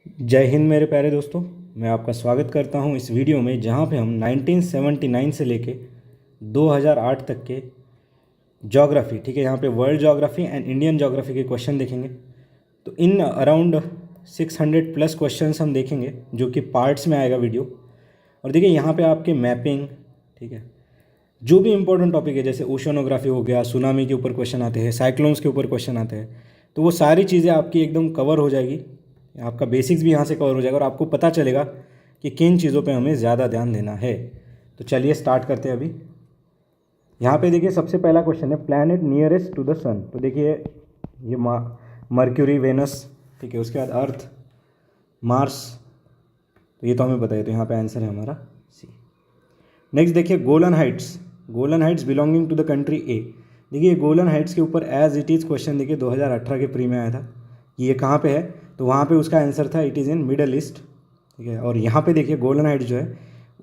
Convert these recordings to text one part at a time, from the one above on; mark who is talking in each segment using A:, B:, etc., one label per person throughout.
A: जय हिंद मेरे प्यारे दोस्तों। मैं आपका स्वागत करता हूं इस वीडियो में जहां पे हम 1979 से लेके 2008 तक के ज्योग्राफी, ठीक है, यहाँ पे world geography and Indian geography के क्वेश्चन देखेंगे। तो इन अराउंड 600 प्लस क्वेश्चंस हम देखेंगे जो कि पार्ट्स में आएगा वीडियो। और देखिए यहाँ पे आपके मैपिंग, ठीक है, जो भी इंपॉर्टेंट टॉपिक है जैसे ओशनोग्राफी हो गया, सुनामी के ऊपर क्वेश्चन आते हैं, साइक्लोन्स के ऊपर क्वेश्चन आते हैं, तो वो सारी चीज़ें आपकी एकदम कवर हो जाएगी। आपका बेसिक्स भी यहाँ से कवर हो जाएगा और आपको पता चलेगा कि किन चीज़ों पे हमें ज़्यादा ध्यान देना है। तो चलिए स्टार्ट करते हैं अभी। यहाँ पे देखिए सबसे पहला क्वेश्चन है प्लैनेट नियरेस्ट टू द सन। तो देखिए ये मर्क्यूरी, वेनस, ठीक है, उसके बाद अर्थ, मार्स, तो ये तो हमें पता है, तो यहाँ पे आंसर है हमारा सी। नेक्स्ट देखिए Golan Heights, Golan Heights belonging to the country A. देखिए गोलन हाइट्स के ऊपर एज इट इज़ क्वेश्चन देखिए 2018 के प्री में आया था कि ये कहाँ पे है, तो वहाँ पे उसका आंसर था it is in middle east, ठीक है। और यहाँ पे देखिए गोलन हाइट्स जो है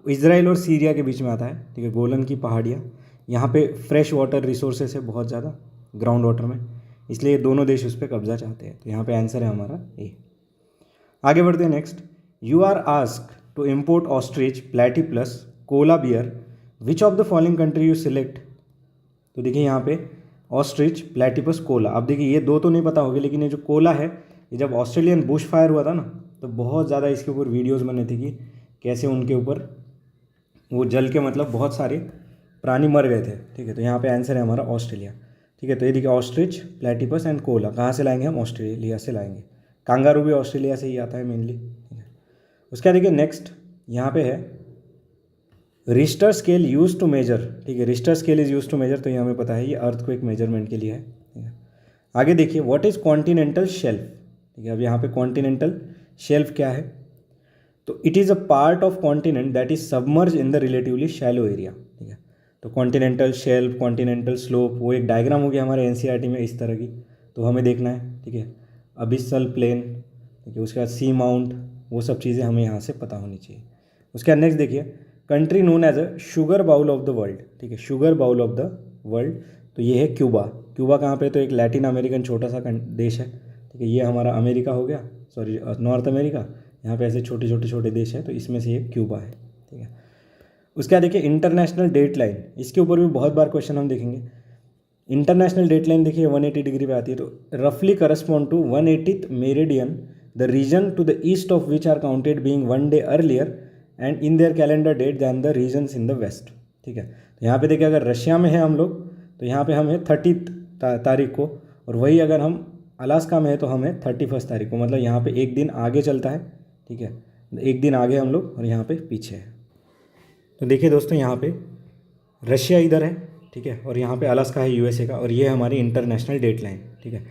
A: इजराइल और सीरिया के बीच में आता है, ठीक है, गोलन की पहाड़ियाँ। यहाँ पे फ्रेश वाटर रिसोर्सेस है बहुत ज़्यादा ग्राउंड वाटर में, इसलिए दोनों देश उस पर कब्जा चाहते हैं। तो यहाँ पे आंसर है हमारा ए। आगे बढ़ते हैं next. You are ask to import ostrich, platypus, koala bear, which of the following country you select. तो देखिए यहाँ पे ऑस्ट्रिच, प्लेटिपस, कोला। अब देखिए ये दो तो नहीं पता होगी, लेकिन ये जो कोला है, ये जब ऑस्ट्रेलियन बुश फायर हुआ था ना, तो बहुत ज़्यादा इसके ऊपर वीडियोस बने थे कि कैसे उनके ऊपर वो जल के मतलब बहुत सारे प्राणी मर गए थे, ठीक है। तो यहाँ पे आंसर है हमारा ऑस्ट्रेलिया, ठीक है। तो ये देखिए ऑस्ट्रिच, प्लेटिपस एंड कोला कहाँ से लाएंगे हम, ऑस्ट्रेलिया से लाएंगे। कांगारू भी ऑस्ट्रेलिया से ही आता है मेनली, ठीक है। उसका देखिए नेक्स्ट यहाँ पे है Richter scale use to measure, ठीक है, Richter scale is use to measure, तो ये हमें पता है, ये अर्थक्वेक मेजरमेंट के लिए है, ठीक है। आगे देखिए व्हाट इज कॉन्टिनेंटल शेल्फ, ठीक है। अब यहाँ पे कॉन्टिनेंटल शेल्फ क्या है, तो it is a part of continent that is submerge in the relatively shallow area, ठीक है। तो कॉन्टिनेंटल शेल्फ, कॉन्टिनेंटल स्लोप, वो एक डायग्राम हो गया हमारे एनसीईआरटी में इस तरह की, तो हमें देखना है, ठीक है। अबिसल प्लेन, ठीक है, उसके बाद सी माउंट, वो सब चीज़ें हमें यहाँ से पता होनी चाहिए। उसके बाद नेक्स्ट देखिए country known as a sugar bowl of the world, ठीक है, sugar bowl of the world, तो ये है क्यूबा। क्यूबा कहाँ पे, तो एक लैटिन अमेरिकन छोटा सा देश है, ठीक है। ये हमारा अमेरिका हो गया, सॉरी नॉर्थ अमेरिका, यहाँ पे ऐसे छोटे छोटे छोटे देश हैं, तो इसमें से ये क्यूबा है, ठीक है। उसके बाद देखिए इंटरनेशनल डेट लाइन, इसके ऊपर भी बहुत बार क्वेश्चन हम देखेंगे। इंटरनेशनल डेट लाइन देखिए 180 डिग्री पे आती है, तो रफली correspond to 180th meridian, the region to the east of which are counted being 1 day earlier and in their calendar date than the regions in the west, ठीक है। तो यहाँ पे देखिए अगर रशिया में है हम लोग, तो यहाँ पे हम है 30 तारीख को, और वही अगर हम अलास्का में है तो हमें 31 तारीख को, मतलब यहाँ पे एक दिन आगे चलता है, ठीक है, एक दिन आगे हम लोग और यहाँ पे पीछे है। तो देखिए दोस्तों यहाँ पे रशिया इधर है, ठीक है, और यहाँ पे अलास्का है यूएसए का, और ये है हमारी इंटरनेशनल डेट लाइन, ठीक है।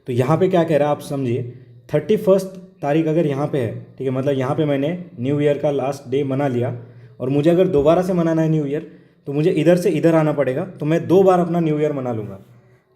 A: तो यहाँ पे क्या कह रहा है आप समझिए, 31 तारीख अगर यहाँ पे है, ठीक है, मतलब यहाँ पे मैंने न्यू ईयर का लास्ट डे मना लिया, और मुझे अगर दोबारा से मनाना है न्यू ईयर, तो मुझे इधर से इधर आना पड़ेगा, तो मैं 2 बार अपना न्यू ईयर मना लूँगा।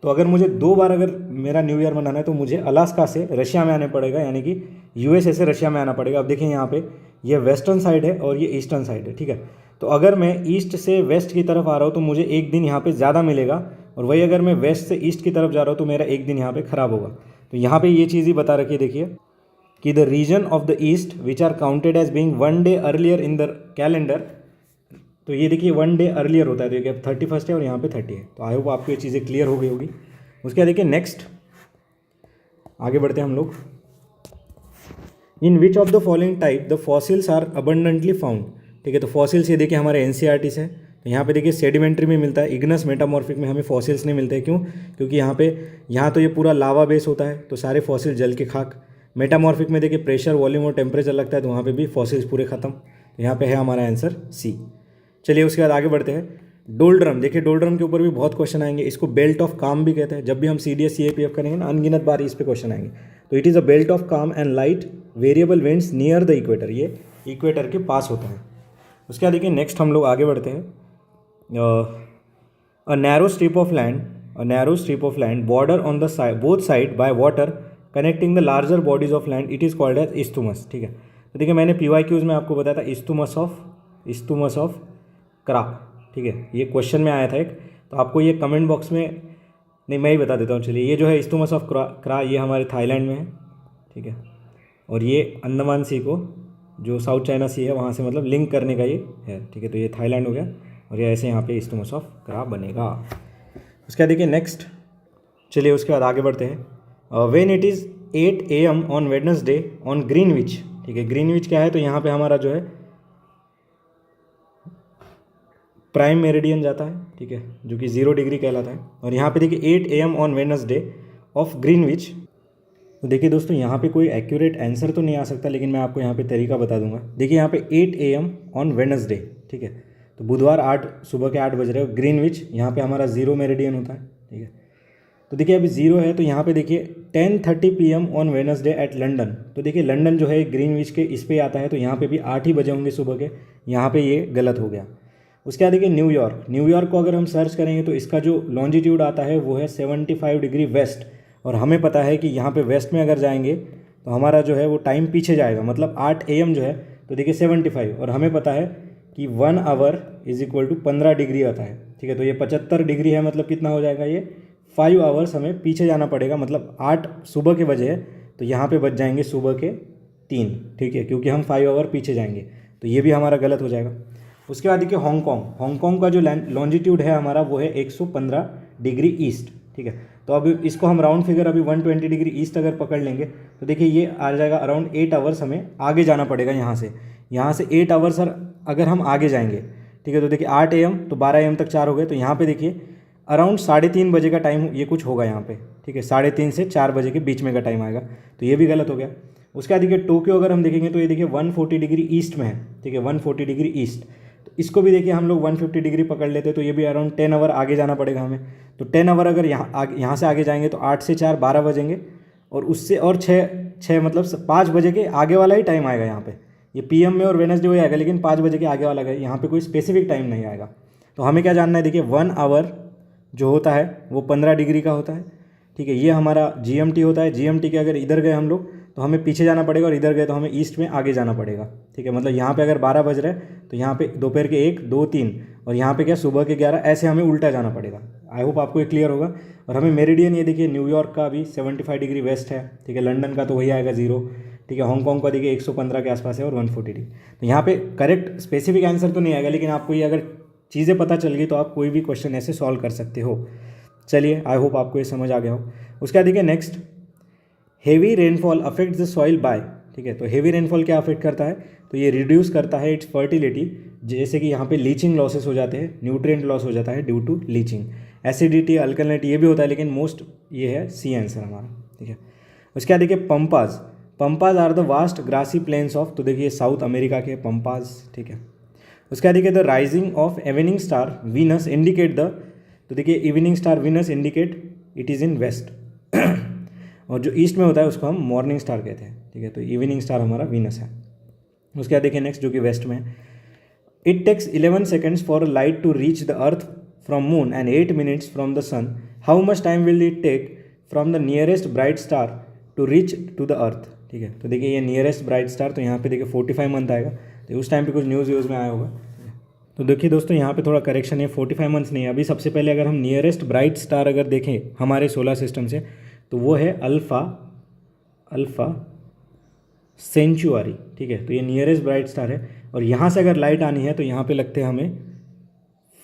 A: तो अगर मुझे 2 बार अगर मेरा न्यू ईयर मनाना है, तो मुझे अलास्का से रशिया में आने पड़ेगा, यानी कि यूएसए से रशिया में आना पड़ेगा। अब देखिए यहाँ पे ये वेस्टर्न साइड है और ये ईस्टर्न साइड है, ठीक है। तो अगर मैं ईस्ट से वेस्ट की तरफ आ रहा हूँ तो मुझे एक दिन यहाँ पे ज़्यादा मिलेगा, और वही अगर मैं वेस्ट से ईस्ट की तरफ जा रहा हूँ तो मेरा एक दिन यहाँ पे ख़राब होगा। तो यहाँ पे ये चीज़ ही बता रखी है देखिए कि the region of the east which are counted as being 1 day earlier in the calendar, तो ये देखिए 1 डे अर्लियर होता है, तो देखिए अब 31 है और यहाँ पे 30 है। तो आई होप आपको ये चीज़ें क्लियर हो गई होगी। उसके बाद देखिए नेक्स्ट आगे बढ़ते हैं हम लोग। In which of the following type the fossils are abundantly found, ठीक है। तो फॉसिल्स ये देखिए हमारे एनसीईआरटी से, तो यहाँ पे देखिए सेडिमेंट्री में मिलता है, इग्नस मेटामॉर्फिक में हमें फॉसिल्स नहीं मिलते हैं। क्यों, क्योंकि यहाँ तो ये पूरा लावा बेस होता है, तो सारे फॉसिल जल के खाक। मेटामॉर्फिक में देखिए प्रेशर, वॉल्यूम और टेम्परेचर लगता है, तो वहाँ पे भी फॉसिल्स पूरे खत्म। तो यहाँ पे है हमारा आंसर सी। चलिए उसके बाद आगे बढ़ते हैं। डोलड्रम, देखिए डोलड्रम के ऊपर भी बहुत क्वेश्चन आएंगे, इसको बेल्ट ऑफ काम भी कहते हैं। जब भी हम CDS CAPF करेंगे ना, अनगिनत बार इस पे क्वेश्चन आएंगे। तो it is a belt of calm and light variable winds near the equator, ये इक्वेटर के पास होता है। उसके बाद देखिए नेक्स्ट हम लोग आगे बढ़ते हैं। A narrow strip of land, a narrow strip of land border on the both side by water connecting the larger bodies of land, it is called as isthmus, ठीक है। तो देखिए मैंने PYQs में आपको बताया था इस्थुमस ऑफ क्रा, ठीक है, ये क्वेश्चन में आया था एक। तो आपको ये कमेंट बॉक्स में, नहीं मैं ही बता देता हूँ, चलिए। ये जो है इस्थुमस ऑफ क्रा, ये हमारे थाईलैंड में है, ठीक है। और ये अंडमान सी को जो साउथ चाइना सी है वहाँ से मतलब लिंक करने का ये है, ठीक है। तो ये थाईलैंड हो गया और ये ऐसे यहाँ पे ईस्टर्मोस्ट ऑफ करा बनेगा। उसके बाद देखिए नेक्स्ट, चलिए उसके बाद आगे बढ़ते हैं। When it is 8 AM on Wednesday on Greenwich, ठीक है। ग्रीनविच क्या है, तो यहाँ पे हमारा जो है प्राइम मेरिडियन जाता है, ठीक है, जो कि 0 डिग्री कहलाता है। और यहाँ पे देखिए 8 AM on Wednesday of Greenwich. तो देखिए दोस्तों यहाँ पे कोई एक्यूरेट आंसर तो नहीं आ सकता, लेकिन मैं आपको यहाँ पे तरीका बता दूंगा। देखिए यहाँ पे 8 AM ऑन वेडनेसडे, ठीक है, तो बुधवार सुबह के 8 बज रहे हो। ग्रीनविच यहाँ पे हमारा 0 मेरिडियन होता है, ठीक है। तो देखिए अभी 0 है, तो यहाँ पे देखिए 10:30 PM on Wednesday at London. तो देखिए लंदन जो है ग्रीनविच के इस पे आता है, तो यहाँ पे भी 8 ही बजे होंगे सुबह के, यहाँ पे ये गलत हो गया। उसके बाद देखिए न्यूयॉर्क, न्यूयॉर्क को अगर हम सर्च करेंगे तो इसका जो लॉन्जिट्यूड आता है वो है 75 डिग्री वेस्ट, और हमें पता है कि यहाँ पे वेस्ट में अगर जाएंगे तो हमारा जो है वो टाइम पीछे जाएगा, मतलब 8 AM जो है, तो देखिए 75, और हमें पता है कि 1 hour is equal to 15 degree आता है, ठीक है। तो ये 75 डिग्री है, मतलब कितना हो जाएगा, ये 5 आवर्स हमें पीछे जाना पड़ेगा। मतलब 8 सुबह के बजे है, तो यहाँ पे बच जाएंगे सुबह के 3, ठीक है, क्योंकि हम 5 आवर पीछे जाएंगे, तो ये भी हमारा गलत हो जाएगा। उसके बाद देखिए हांगकांग, हांगकांग का जो लॉन्जिट्यूड है हमारा वो है 115 डिग्री ईस्ट, ठीक है। तो अब इसको हम राउंड फिगर अभी 120 डिग्री ईस्ट अगर पकड़ लेंगे तो देखिए ये आ जाएगा अराउंड 8 आवर्स हमें आगे जाना पड़ेगा यहाँ से 8 आवर्स अगर हम आगे जाएंगे, ठीक है। तो देखिए 8 AM तो 12 AM तक 4 हो गए, तो यहाँ पे देखिए अराउंड 3:30 बजे का टाइम ये कुछ होगा यहाँ पे, ठीक है। 3:30 से 4 बजे के बीच में का टाइम आएगा, तो ये भी गलत हो गया। उसके बाद देखिए टोक्यो अगर हम देखेंगे तो ये देखिए 140 डिग्री ईस्ट में है, ठीक है, 140 डिग्री ईस्ट। तो इसको भी देखिए हम लोग 150 डिग्री पकड़ लेते हैं, तो ये भी अराउंड 10 आवर आगे जाना पड़ेगा हमें। तो 10 आवर अगर यहाँ से आगे जाएंगे तो 8 से 4 12 बजेंगे, और उससे और 6 मतलब 5 बजे के आगे वाला ही टाइम आएगा यहाँ पे। ये PM में और वेडनेसडे हो आएगा, लेकिन 5 बजे के आगे वाला है, यहाँ पे कोई स्पेसिफिक टाइम नहीं आएगा। तो हमें क्या जानना है, देखिए 1 आवर जो होता है वो 15 डिग्री का होता है, ठीक है। ये हमारा GMT होता है। GMT के अगर इधर गए हम लोग तो हमें पीछे जाना पड़ेगा, और इधर गए तो हमें ईस्ट में आगे जाना पड़ेगा, ठीक है। मतलब यहाँ पे अगर 12 बज रहे हैं तो यहाँ पे दोपहर के 1 2 3, और यहाँ पे क्या सुबह के 11, ऐसे हमें उल्टा जाना पड़ेगा। आई होप आपको ये क्लियर होगा। और हमें मेरिडियन ये देखिए न्यूयॉर्क का भी 75 डिग्री वेस्ट है, ठीक है। लंदन का तो वही आएगा 0, ठीक है। हांगकांग का देखिए 115 के आसपास है और 140 डिग्री। तो यहाँ पे करेक्ट स्पेसिफिक आंसर तो नहीं आएगा, लेकिन आपको ये अगर चीज़ें पता चल गई तो आप कोई भी क्वेश्चन ऐसे सॉल्व कर सकते हो। चलिए आई होप आपको ये समझ आ गया हो। उसके बाद देखिए next, heavy rainfall affects the soil by, ठीक है। तो हेवी रेनफॉल क्या अफेक्ट करता है, तो ये रिड्यूस करता है इट्स फर्टिलिटी, जैसे कि यहाँ पे लीचिंग लॉसेस हो जाते हैं, न्यूट्रिएंट लॉस हो जाता है due to leaching. Acidity, alkalinity ये भी होता है, लेकिन मोस्ट ये है सी आंसर हमारा, ठीक है। उसके बाद देखिए pampas, pampas are the vast grassy plains of, तो देखिए साउथ अमेरिका के पंपाज, ठीक है। उसके बाद देखिए the rising of evening star Venus indicate the, तो देखिए evening star Venus indicate it is in west और जो ईस्ट में होता है उसको हम मॉर्निंग स्टार कहते हैं, ठीक है। तो इवनिंग स्टार हमारा वीनस है। उसके बाद देखिए नेक्स्ट जो कि वेस्ट में है, it takes 11 seconds for light to reach the earth from moon and 8 minutes from the sun, how much time will it take from the nearest bright star to reach to the earth, ठीक है। तो देखिए ये nearest bright star, तो यहाँ पे देखिए 45 month आएगा, तो उस टाइम पे कुछ न्यूज़ व्यूज़ में आया होगा। तो देखिए दोस्तों यहाँ पे थोड़ा करेक्शन है, 45 मंथ्स नहीं है अभी। सबसे पहले अगर हम नियरेस्ट ब्राइट स्टार अगर देखें हमारे सोलर सिस्टम से, तो वो है अल्फ़ा सेंचुरी, ठीक है। तो ये नियरेस्ट ब्राइट स्टार है, और यहाँ से अगर लाइट आनी है तो यहाँ पे लगते हैं हमें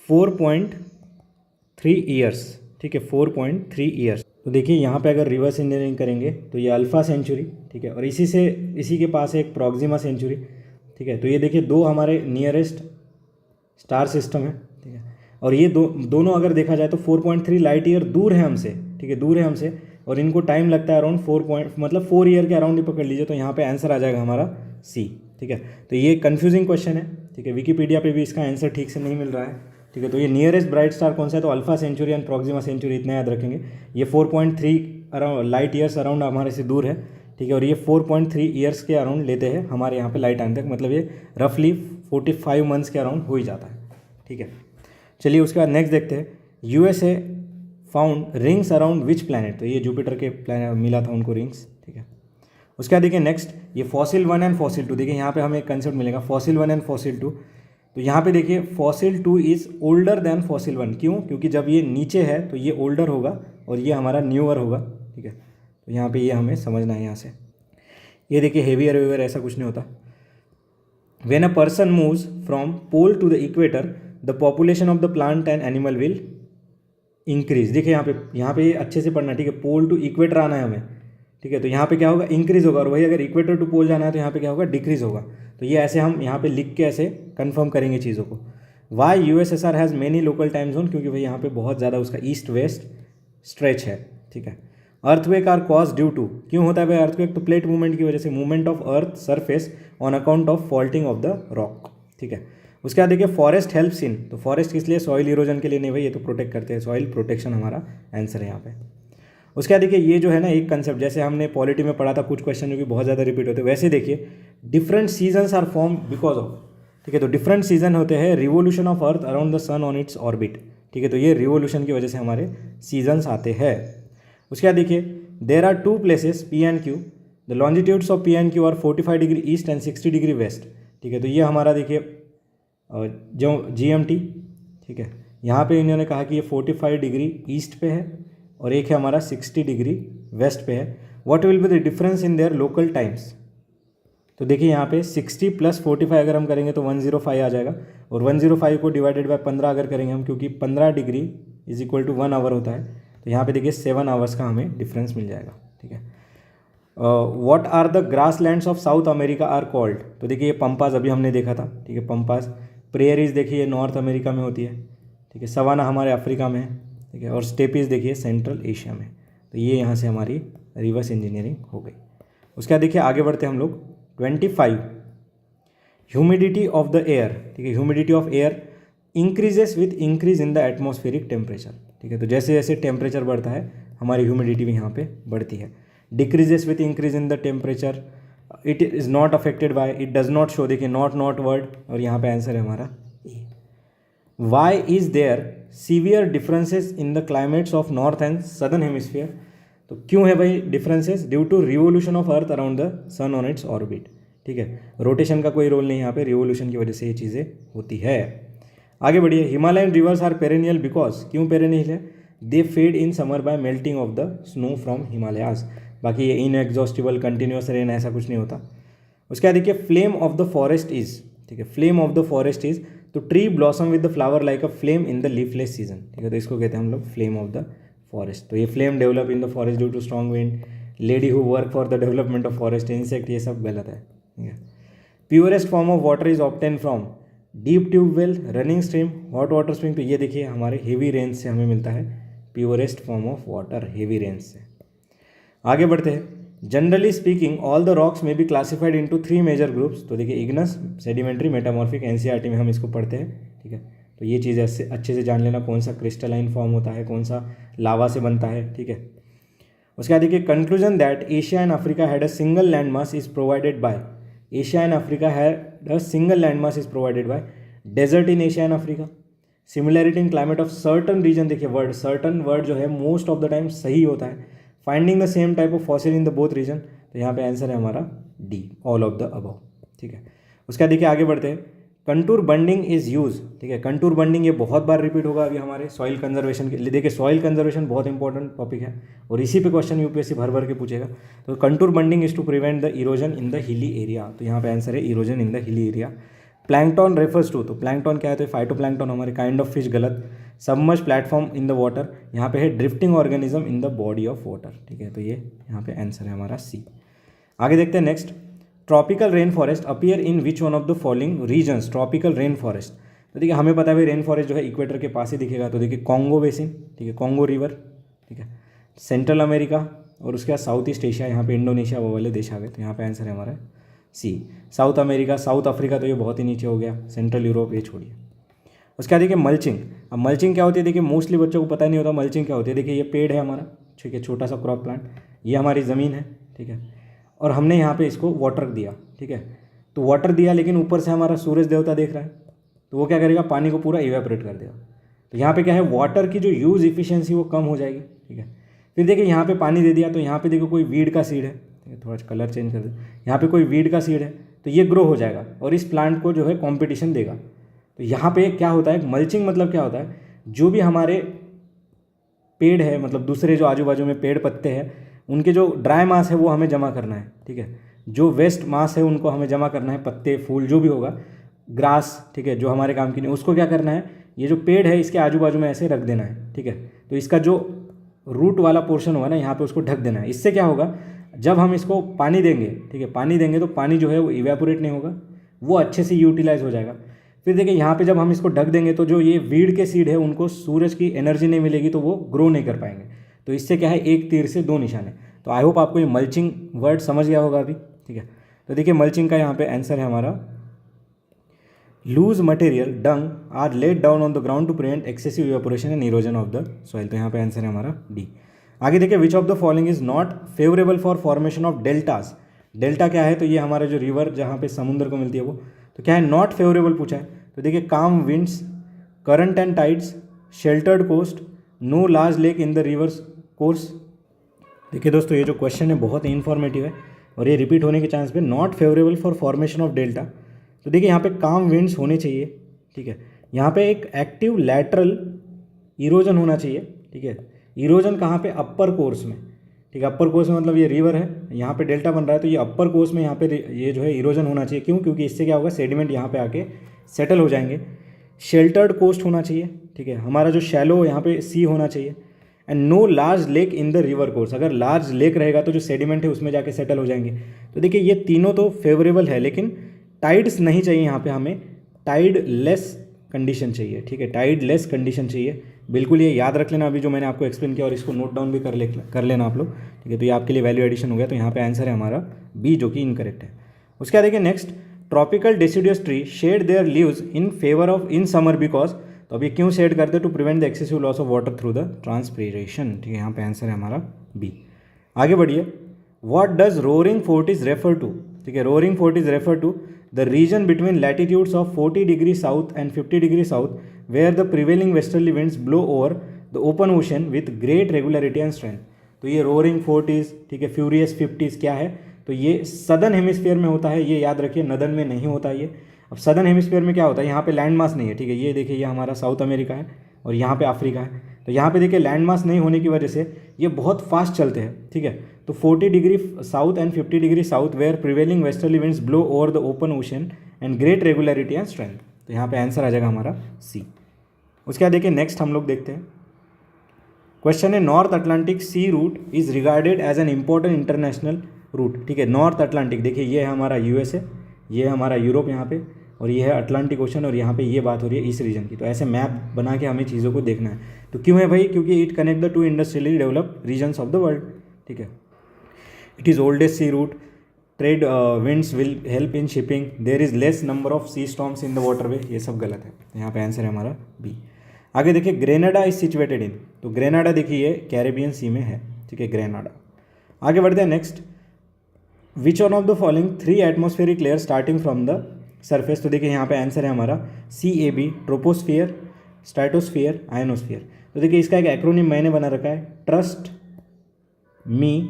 A: 4.3 ईयर्स, ठीक है, 4.3 ईयर्स। तो देखिए यहाँ पे अगर रिवर्स इंजीनियरिंग करेंगे तो ये अल्फ़ा सेंचुरी, ठीक है, और इसी के पास है एक प्रॉक्सिमा सेंचुरी, ठीक है। तो ये देखिए दो हमारे नियरेस्ट स्टार सिस्टम है, ठीक है। और ये दोनों अगर देखा जाए तो 4.3 लाइट ईयर दूर है हमसे, ठीक है, दूर है हमसे, और इनको टाइम लगता है अराउंड 4 ईयर के अराउंड ही पकड़ लीजिए। तो यहाँ पे आंसर आ जाएगा हमारा सी, ठीक है। तो ये कंफ्यूजिंग क्वेश्चन है, ठीक है, विकीपीडिया पे भी इसका आंसर ठीक से नहीं मिल रहा है, ठीक है। तो ये नियरेस्ट ब्राइट स्टार कौन सा है, तो Alpha Centauri and Proxima Centauri, इतना याद रखेंगे। ये 4.3 अराउंड लाइट ईयर्स अराउंड हमारे से दूर है, ठीक है, और ये 4.3 ईयर्स के अराउंड लेते हैं हमारे यहाँ पे लाइट आने तक, मतलब ये रफली 45 मंथ्स के अराउंड हो ही जाता है, ठीक है। चलिए उसके बाद नेक्स्ट देखते हैं, USA found rings around which planet, तो ये जुपिटर के प्लैनेट मिला था उनको रिंग्स, ठीक है। उसके बाद देखिए नेक्स्ट, ये फॉसिल 1 एंड फॉसिल 2, देखिए यहाँ पे हमें एक कंसेप्ट मिलेगा फॉसिल 1 एंड फॉसिल 2। तो यहाँ पे देखिए fossil 2 is older than fossil 1, क्यों, क्योंकि जब ये नीचे है तो ये ओल्डर होगा और ये हमारा न्यूअर होगा, ठीक है। तो यहाँ पे ये हमें समझना है यहाँ से। ये देखिए हेवियर वेवियर ऐसा कुछ नहीं होता। When a person moves from pole to the equator the population of the plant and animal will increase. देखिए यहाँ पे अच्छे से पढ़ना, ठीक है। पोल टू इक्वेटर आना है हमें, ठीक है। तो यहाँ पे क्या होगा, इंक्रीज होगा, और वही अगर इक्वेटर टू पोल जाना है तो यहाँ पे क्या होगा, डिक्रीज होगा। तो ये ऐसे हम यहाँ पे लिख के ऐसे कंफर्म करेंगे चीज़ों को। Why USSR has many local time zone, क्योंकि भाई यहाँ पे बहुत ज़्यादा उसका ईस्ट वेस्ट स्ट्रेच है, ठीक है। Earthquake are cause due to, क्यों होता है भाई अर्थवेक, तो प्लेट मूवमेंट की वजह से, movement of earth surface on account of faulting of the rock, ठीक है। उसके बाद देखिए फॉरेस्ट हेल्प्स इन, तो फॉरेस्ट किस लिए, सॉइल इरोजन के लिए नहीं भाई, ये तो प्रोटेक्ट करते हैं, सॉइल प्रोटेक्शन हमारा आंसर है यहाँ पे। उसके बाद देखिए ये जो है ना एक कंसेप्ट, जैसे हमने पॉलिटी में पढ़ा था कुछ क्वेश्चन जो कि बहुत ज़्यादा रिपीट होते हैं, वैसे देखिए different seasons are form because of, ठीक है। तो डिफरेंट सीजन होते हैं revolution of earth around the sun on its orbit, ठीक है। तो ये रिवोल्यूशन की वजह से हमारे सीजन्स आते हैं। उसके बाद देखिए there are two places P and Q, the longitudes of P and Q are 45 degree east and 60 degree west, ठीक है। तो ये हमारा देखिए जो GMT, ठीक है, यहाँ पे इन्होंने कहा कि ये 45 डिग्री ईस्ट पे है और एक है हमारा 60 डिग्री वेस्ट पे है। What will be the difference in their local times, तो देखिए यहाँ पे 60 + 45 अगर हम करेंगे तो 105 आ जाएगा, और 105 को डिवाइडेड बाय 15 अगर करेंगे हम, क्योंकि 15 degree is equal to 1 hour होता है, तो यहाँ पे देखिए 7 आवर्स का हमें डिफरेंस मिल जाएगा, ठीक है। What are the grasslands of South America are called, तो देखिए ये पंपास अभी हमने देखा था, ठीक है। पंपास, प्रेयरीज देखिए नॉर्थ अमेरिका में होती है, ठीक है। सवाना हमारे अफ्रीका में है, ठीक है। और स्टेपीज देखिए सेंट्रल एशिया में। तो ये यहाँ से हमारी रिवर्स इंजीनियरिंग हो गई। उसके बाद देखिए आगे बढ़ते हम लोग 25 ह्यूमिडिटी ऑफ द एयर, ठीक है। Humidity of air increases with increase in the atmospheric temperature, ठीक है। तो जैसे जैसे टेम्परेचर बढ़ता है हमारी ह्यूमिडिटी भी यहाँ पे बढ़ती है। Decreases with increase in the temperature, it is not affected by, it does not show, देखिए नॉट वर्ड, और यहाँ पे आंसर है हमारा A. Why is there severe differences in the climates of north and southern hemisphere, तो क्यों है भाई differences, due to revolution of earth around the sun on its orbit, ठीक है। रोटेशन का कोई रोल नहीं यहाँ पे, रिवोल्यूशन की वजह से ये चीज़ें होती है। आगे बढ़िए, Himalayan rivers are perennial because, क्यों पेरेनियल है, they fed in summer by melting of the snow from Himalayas. बाकी ये इनएग्जॉस्टिबल कंटिन्यूस रेन ऐसा कुछ नहीं होता। उसके बाद देखिए flame of the forest is, ठीक है। Flame of the forest is, तो tree blossom with the flower like a flame in the leafless season, ठीक है। तो इसको कहते हैं हम लोग फ्लेम ऑफ द फॉरेस्ट। तो ये flame develop in the forest due to strong wind, lady who work for the development of forest, insect, ये सब गलत है, ठीक है। Purest form of water is obtain from deep tubewell, running stream, hot water spring. तो ये देखिए हमारे हेवी रेंज से हमें मिलता है purest form of water, heavy rains से। आगे बढ़ते हैं, generally speaking all the rocks may be classified into 3 major groups. तो देखिए इग्नस, सेडिमेंट्री, मेटामॉर्फिक, एनसीईआरटी में हम इसको पढ़ते हैं, ठीक है। तो ये चीज़ ऐसे अच्छे से जान लेना, कौन सा क्रिस्टलाइन फॉर्म होता है, कौन सा लावा से बनता है, ठीक है। उसके बाद देखिए conclusion that Asia and Africa had a single land mass is provided by, Asia and Africa had a single land mass is provided by desert in Asia and Africa, similarity in climate of certain region. देखिए word, certain word जो है most of the time सही होता है। Finding the same type of fossil in the both region, तो यहाँ पे answer है हमारा D, all of the above, ठीक है। उसके बाद देखिए आगे बढ़ते हैं, कंटूर बंडिंग इज यूज, ठीक है। कंटूर बंडिंग ये बहुत बार रिपीट होगा अभी हमारे सॉइल कंजर्वेशन के लिए। देखिए सॉइल कंजर्वेशन बहुत इंपॉर्टेंट टॉपिक है और इसी पे क्वेश्चन यूपीएससी भर के पूछेगा। तो contour bunding is to prevent the erosion in the hilly area, तो यहाँ पे आंसर है erosion in the hilly area. Plankton refers to, तो प्लैंकटन क्या है, तो फाइटोप्लैंकटन हमारे काइंड ऑफ फिश, गलत। Submerge platform in the water, यहाँ पे है drifting organism in the body of water, ठीक है। तो ये यहाँ पे आंसर है हमारा सी। आगे देखते हैं next, tropical rain forest appear in which one of the following regions. Tropical rain forest, तो देखिए हमें पता है भाई रेन फॉरेस्ट जो है इक्वेटर के पास ही दिखेगा। तो देखिए कॉन्गो बेसिन, ठीक है, कॉन्गो रिवर, ठीक है, सेंट्रल अमेरिका, और उसके बाद साउथ ईस्ट एशिया, यहाँ पे इंडोनेशिया वो वाले देश आ गए। तो यहाँ पे आंसर है हमारा सी। साउथ अमेरिका, साउथ अफ्रीका तो ये बहुत ही नीचे हो गया, सेंट्रल यूरोप ये छोड़िए। उसके बाद देखिए मल्चिंग। अब मल्चिंग क्या होती है, देखिए मोस्टली बच्चों को पता नहीं होता मल्चिंग क्या होती है। देखिए ये पेड़ है हमारा, ठीक है, छोटा सा क्रॉप प्लांट, ये हमारी ज़मीन है, ठीक है, और हमने यहाँ पे इसको वाटर दिया, ठीक है। तो वाटर दिया लेकिन ऊपर से हमारा सूरज देवता देख रहा है, तो वो क्या करेगा, पानी को पूरा इवेपोरेट कर देगा। तो यहाँ पे क्या है, वाटर की जो यूज़ इफिशियंसी वो कम हो जाएगी, ठीक है। फिर देखिए यहाँ पे पानी दे दिया, तो यहाँ पे देखो कोई वीड का सीड है, ठीक है, थोड़ा कलर चेंज कर दे, यहाँ पे कोई वीड का सीड है, तो ये ग्रो हो जाएगा और इस प्लांट को जो है कॉम्पिटिशन देगा। तो यहाँ पे क्या होता है, मल्चिंग मतलब क्या होता है, जो भी हमारे पेड़ है, मतलब दूसरे जो आजू बाजू में पेड़ पत्ते हैं, उनके जो ड्राई मास है वो हमें जमा करना है, ठीक है। जो वेस्ट मास है उनको हमें जमा करना है, पत्ते फूल जो भी होगा, ग्रास, ठीक है, जो हमारे काम की नहीं, उसको क्या करना है, ये जो पेड़ है इसके आजू बाजू में ऐसे रख देना है, ठीक है। तो इसका जो रूट वाला पोर्शन होगा ना यहाँ पे उसको ढक देना है। इससे क्या होगा, जब हम इसको पानी देंगे, ठीक है, पानी देंगे तो पानी जो है वो इवेपोरेट नहीं होगा, वो अच्छे से यूटिलाइज हो जाएगा। फिर देखिए यहाँ पे जब हम इसको ढक देंगे तो जो ये वीड के सीड है उनको सूरज की एनर्जी नहीं मिलेगी तो वो ग्रो नहीं कर पाएंगे। तो इससे क्या है, एक तीर से दो निशाने। तो आई होप आपको ये मल्चिंग वर्ड समझ गया होगा अभी, ठीक है। तो देखिए मल्चिंग का यहाँ पे आंसर है हमारा, loose material dung are laid down on the ground to prevent excessive evaporation and erosion of the soil. तो यहाँ पे आंसर है हमारा डी। आगे देखिए, which of the following is not favourable for formation of deltas. Delta क्या है, तो ये हमारा जो रिवर जहाँ पे समुद्र को मिलती है वो, तो क्या है, नॉट फेवरेबल पूछा है। तो देखिए, calm winds, current and tides, sheltered coast, no large lake in the rivers course. देखिए दोस्तों, ये जो क्वेश्चन है बहुत ही इन्फॉर्मेटिव है और ये रिपीट होने के चांस पे, not favourable for formation of delta. तो देखिए यहाँ पे काम विंड्स होने चाहिए, ठीक है। यहाँ पे एक एक्टिव लैटरल इरोजन होना चाहिए, ठीक है। इरोजन कहाँ पे, अपर कोर्स में, ठीक है। अपर कोर्स में मतलब ये रिवर है, यहाँ पे डेल्टा बन रहा है तो ये अपर कोर्स में यहाँ पे ये जो है इरोजन होना चाहिए। क्यों, क्योंकि इससे क्या होगा, सेडिमेंट यहाँ पे आके सेटल हो जाएंगे। शेल्टर्ड कोस्ट होना चाहिए, ठीक है। हमारा जो शैलो यहाँ पे सी होना चाहिए। And no large lake in the river course, अगर लार्ज लेक रहेगा तो जो सेडिमेंट है उसमें जाके सेटल हो जाएंगे। तो देखिए ये तीनों तो फेवरेबल है, लेकिन टाइड्स नहीं चाहिए यहाँ पे, हमें टाइड लेस कंडीशन चाहिए, ठीक है। टाइड लेस कंडीशन चाहिए, बिल्कुल ये याद रख लेना अभी जो मैंने आपको एक्सप्लेन किया, और इसको नोट डाउन भी कर लेना आप लोग, ठीक है। तो ये आपके लिए वैल्यू एडिशन हो गया। तो यहाँ पे आंसर है हमारा बी, जो कि इनकरेक्ट है। उसके बाद देखिए next, tropical deciduous tree shed their leaves in favour of in summer because. तो अब ये क्यों शेड करते हैं, to prevent the excessive loss of water through the transpiration, ठीक है। यहाँ पे आंसर है हमारा बी। आगे बढ़िए, what does roaring forties refer to, ठीक है। Roaring forties refer to the region between latitudes of 40 degree south and 50 degree south where the prevailing westerly winds blow over the open ocean with great regularity and strength. तो ये roaring Fortis, ठीक है, furious 50s क्या है, तो ये southern hemisphere में होता है, ये याद रखिए, नदन में नहीं होता ये। अब सदर्न हेमिस्फीयर में क्या होता है, यहाँ पे लैंड मास नहीं है, ठीक है। ये देखिए, ये हमारा साउथ अमेरिका है और यहाँ पे अफ्रीका है। तो यहाँ पे देखिए लैंड मास नहीं होने की वजह से ये बहुत फास्ट चलते हैं, ठीक है। तो 40 degree south and 50 degree south where prevailing westerly winds blow over the open ocean and great regularity and strength. तो यहाँ पे आंसर आ जाएगा हमारा सी। उसके बाद देखिए नेक्स्ट हम लोग देखते हैं, क्वेश्चन है, North Atlantic sea route is regarded as an important international route, ठीक है। नॉर्थ अटलांटिक, देखिए ये है हमारा यूएस है, ये है हमारा यूरोप यहाँ पे, और ये है अटलांटिक ओशन, और यहाँ पे ये बात हो रही है इस रीजन की। तो ऐसे मैप बना के हमें चीज़ों को देखना है। तो क्यों है भाई, क्योंकि it connect the two industrially developed regions of the world, ठीक है। It is oldest sea route, trade winds will help in shipping, there is less number of sea storms in the waterway. ये सब गलत है, यहाँ पे answer है हमारा बी। आगे देखिए, ग्रेनाडा इज सिचुएटेड इन, तो ग्रेनाडा देखिए ये कैरेबियन सी में है, ठीक है, ग्रेनाडा। आगे बढ़ते हैं next, which one of the following 3 atmospheric layer starting from the surface. तो देखिए यहाँ पे आंसर है हमारा CAB, ट्रोपोस्फियर, स्ट्रेटोस्फियर, आयनोस्फियर। तो देखिए इसका एक एक्रोनिम मैंने बना रखा है, trust me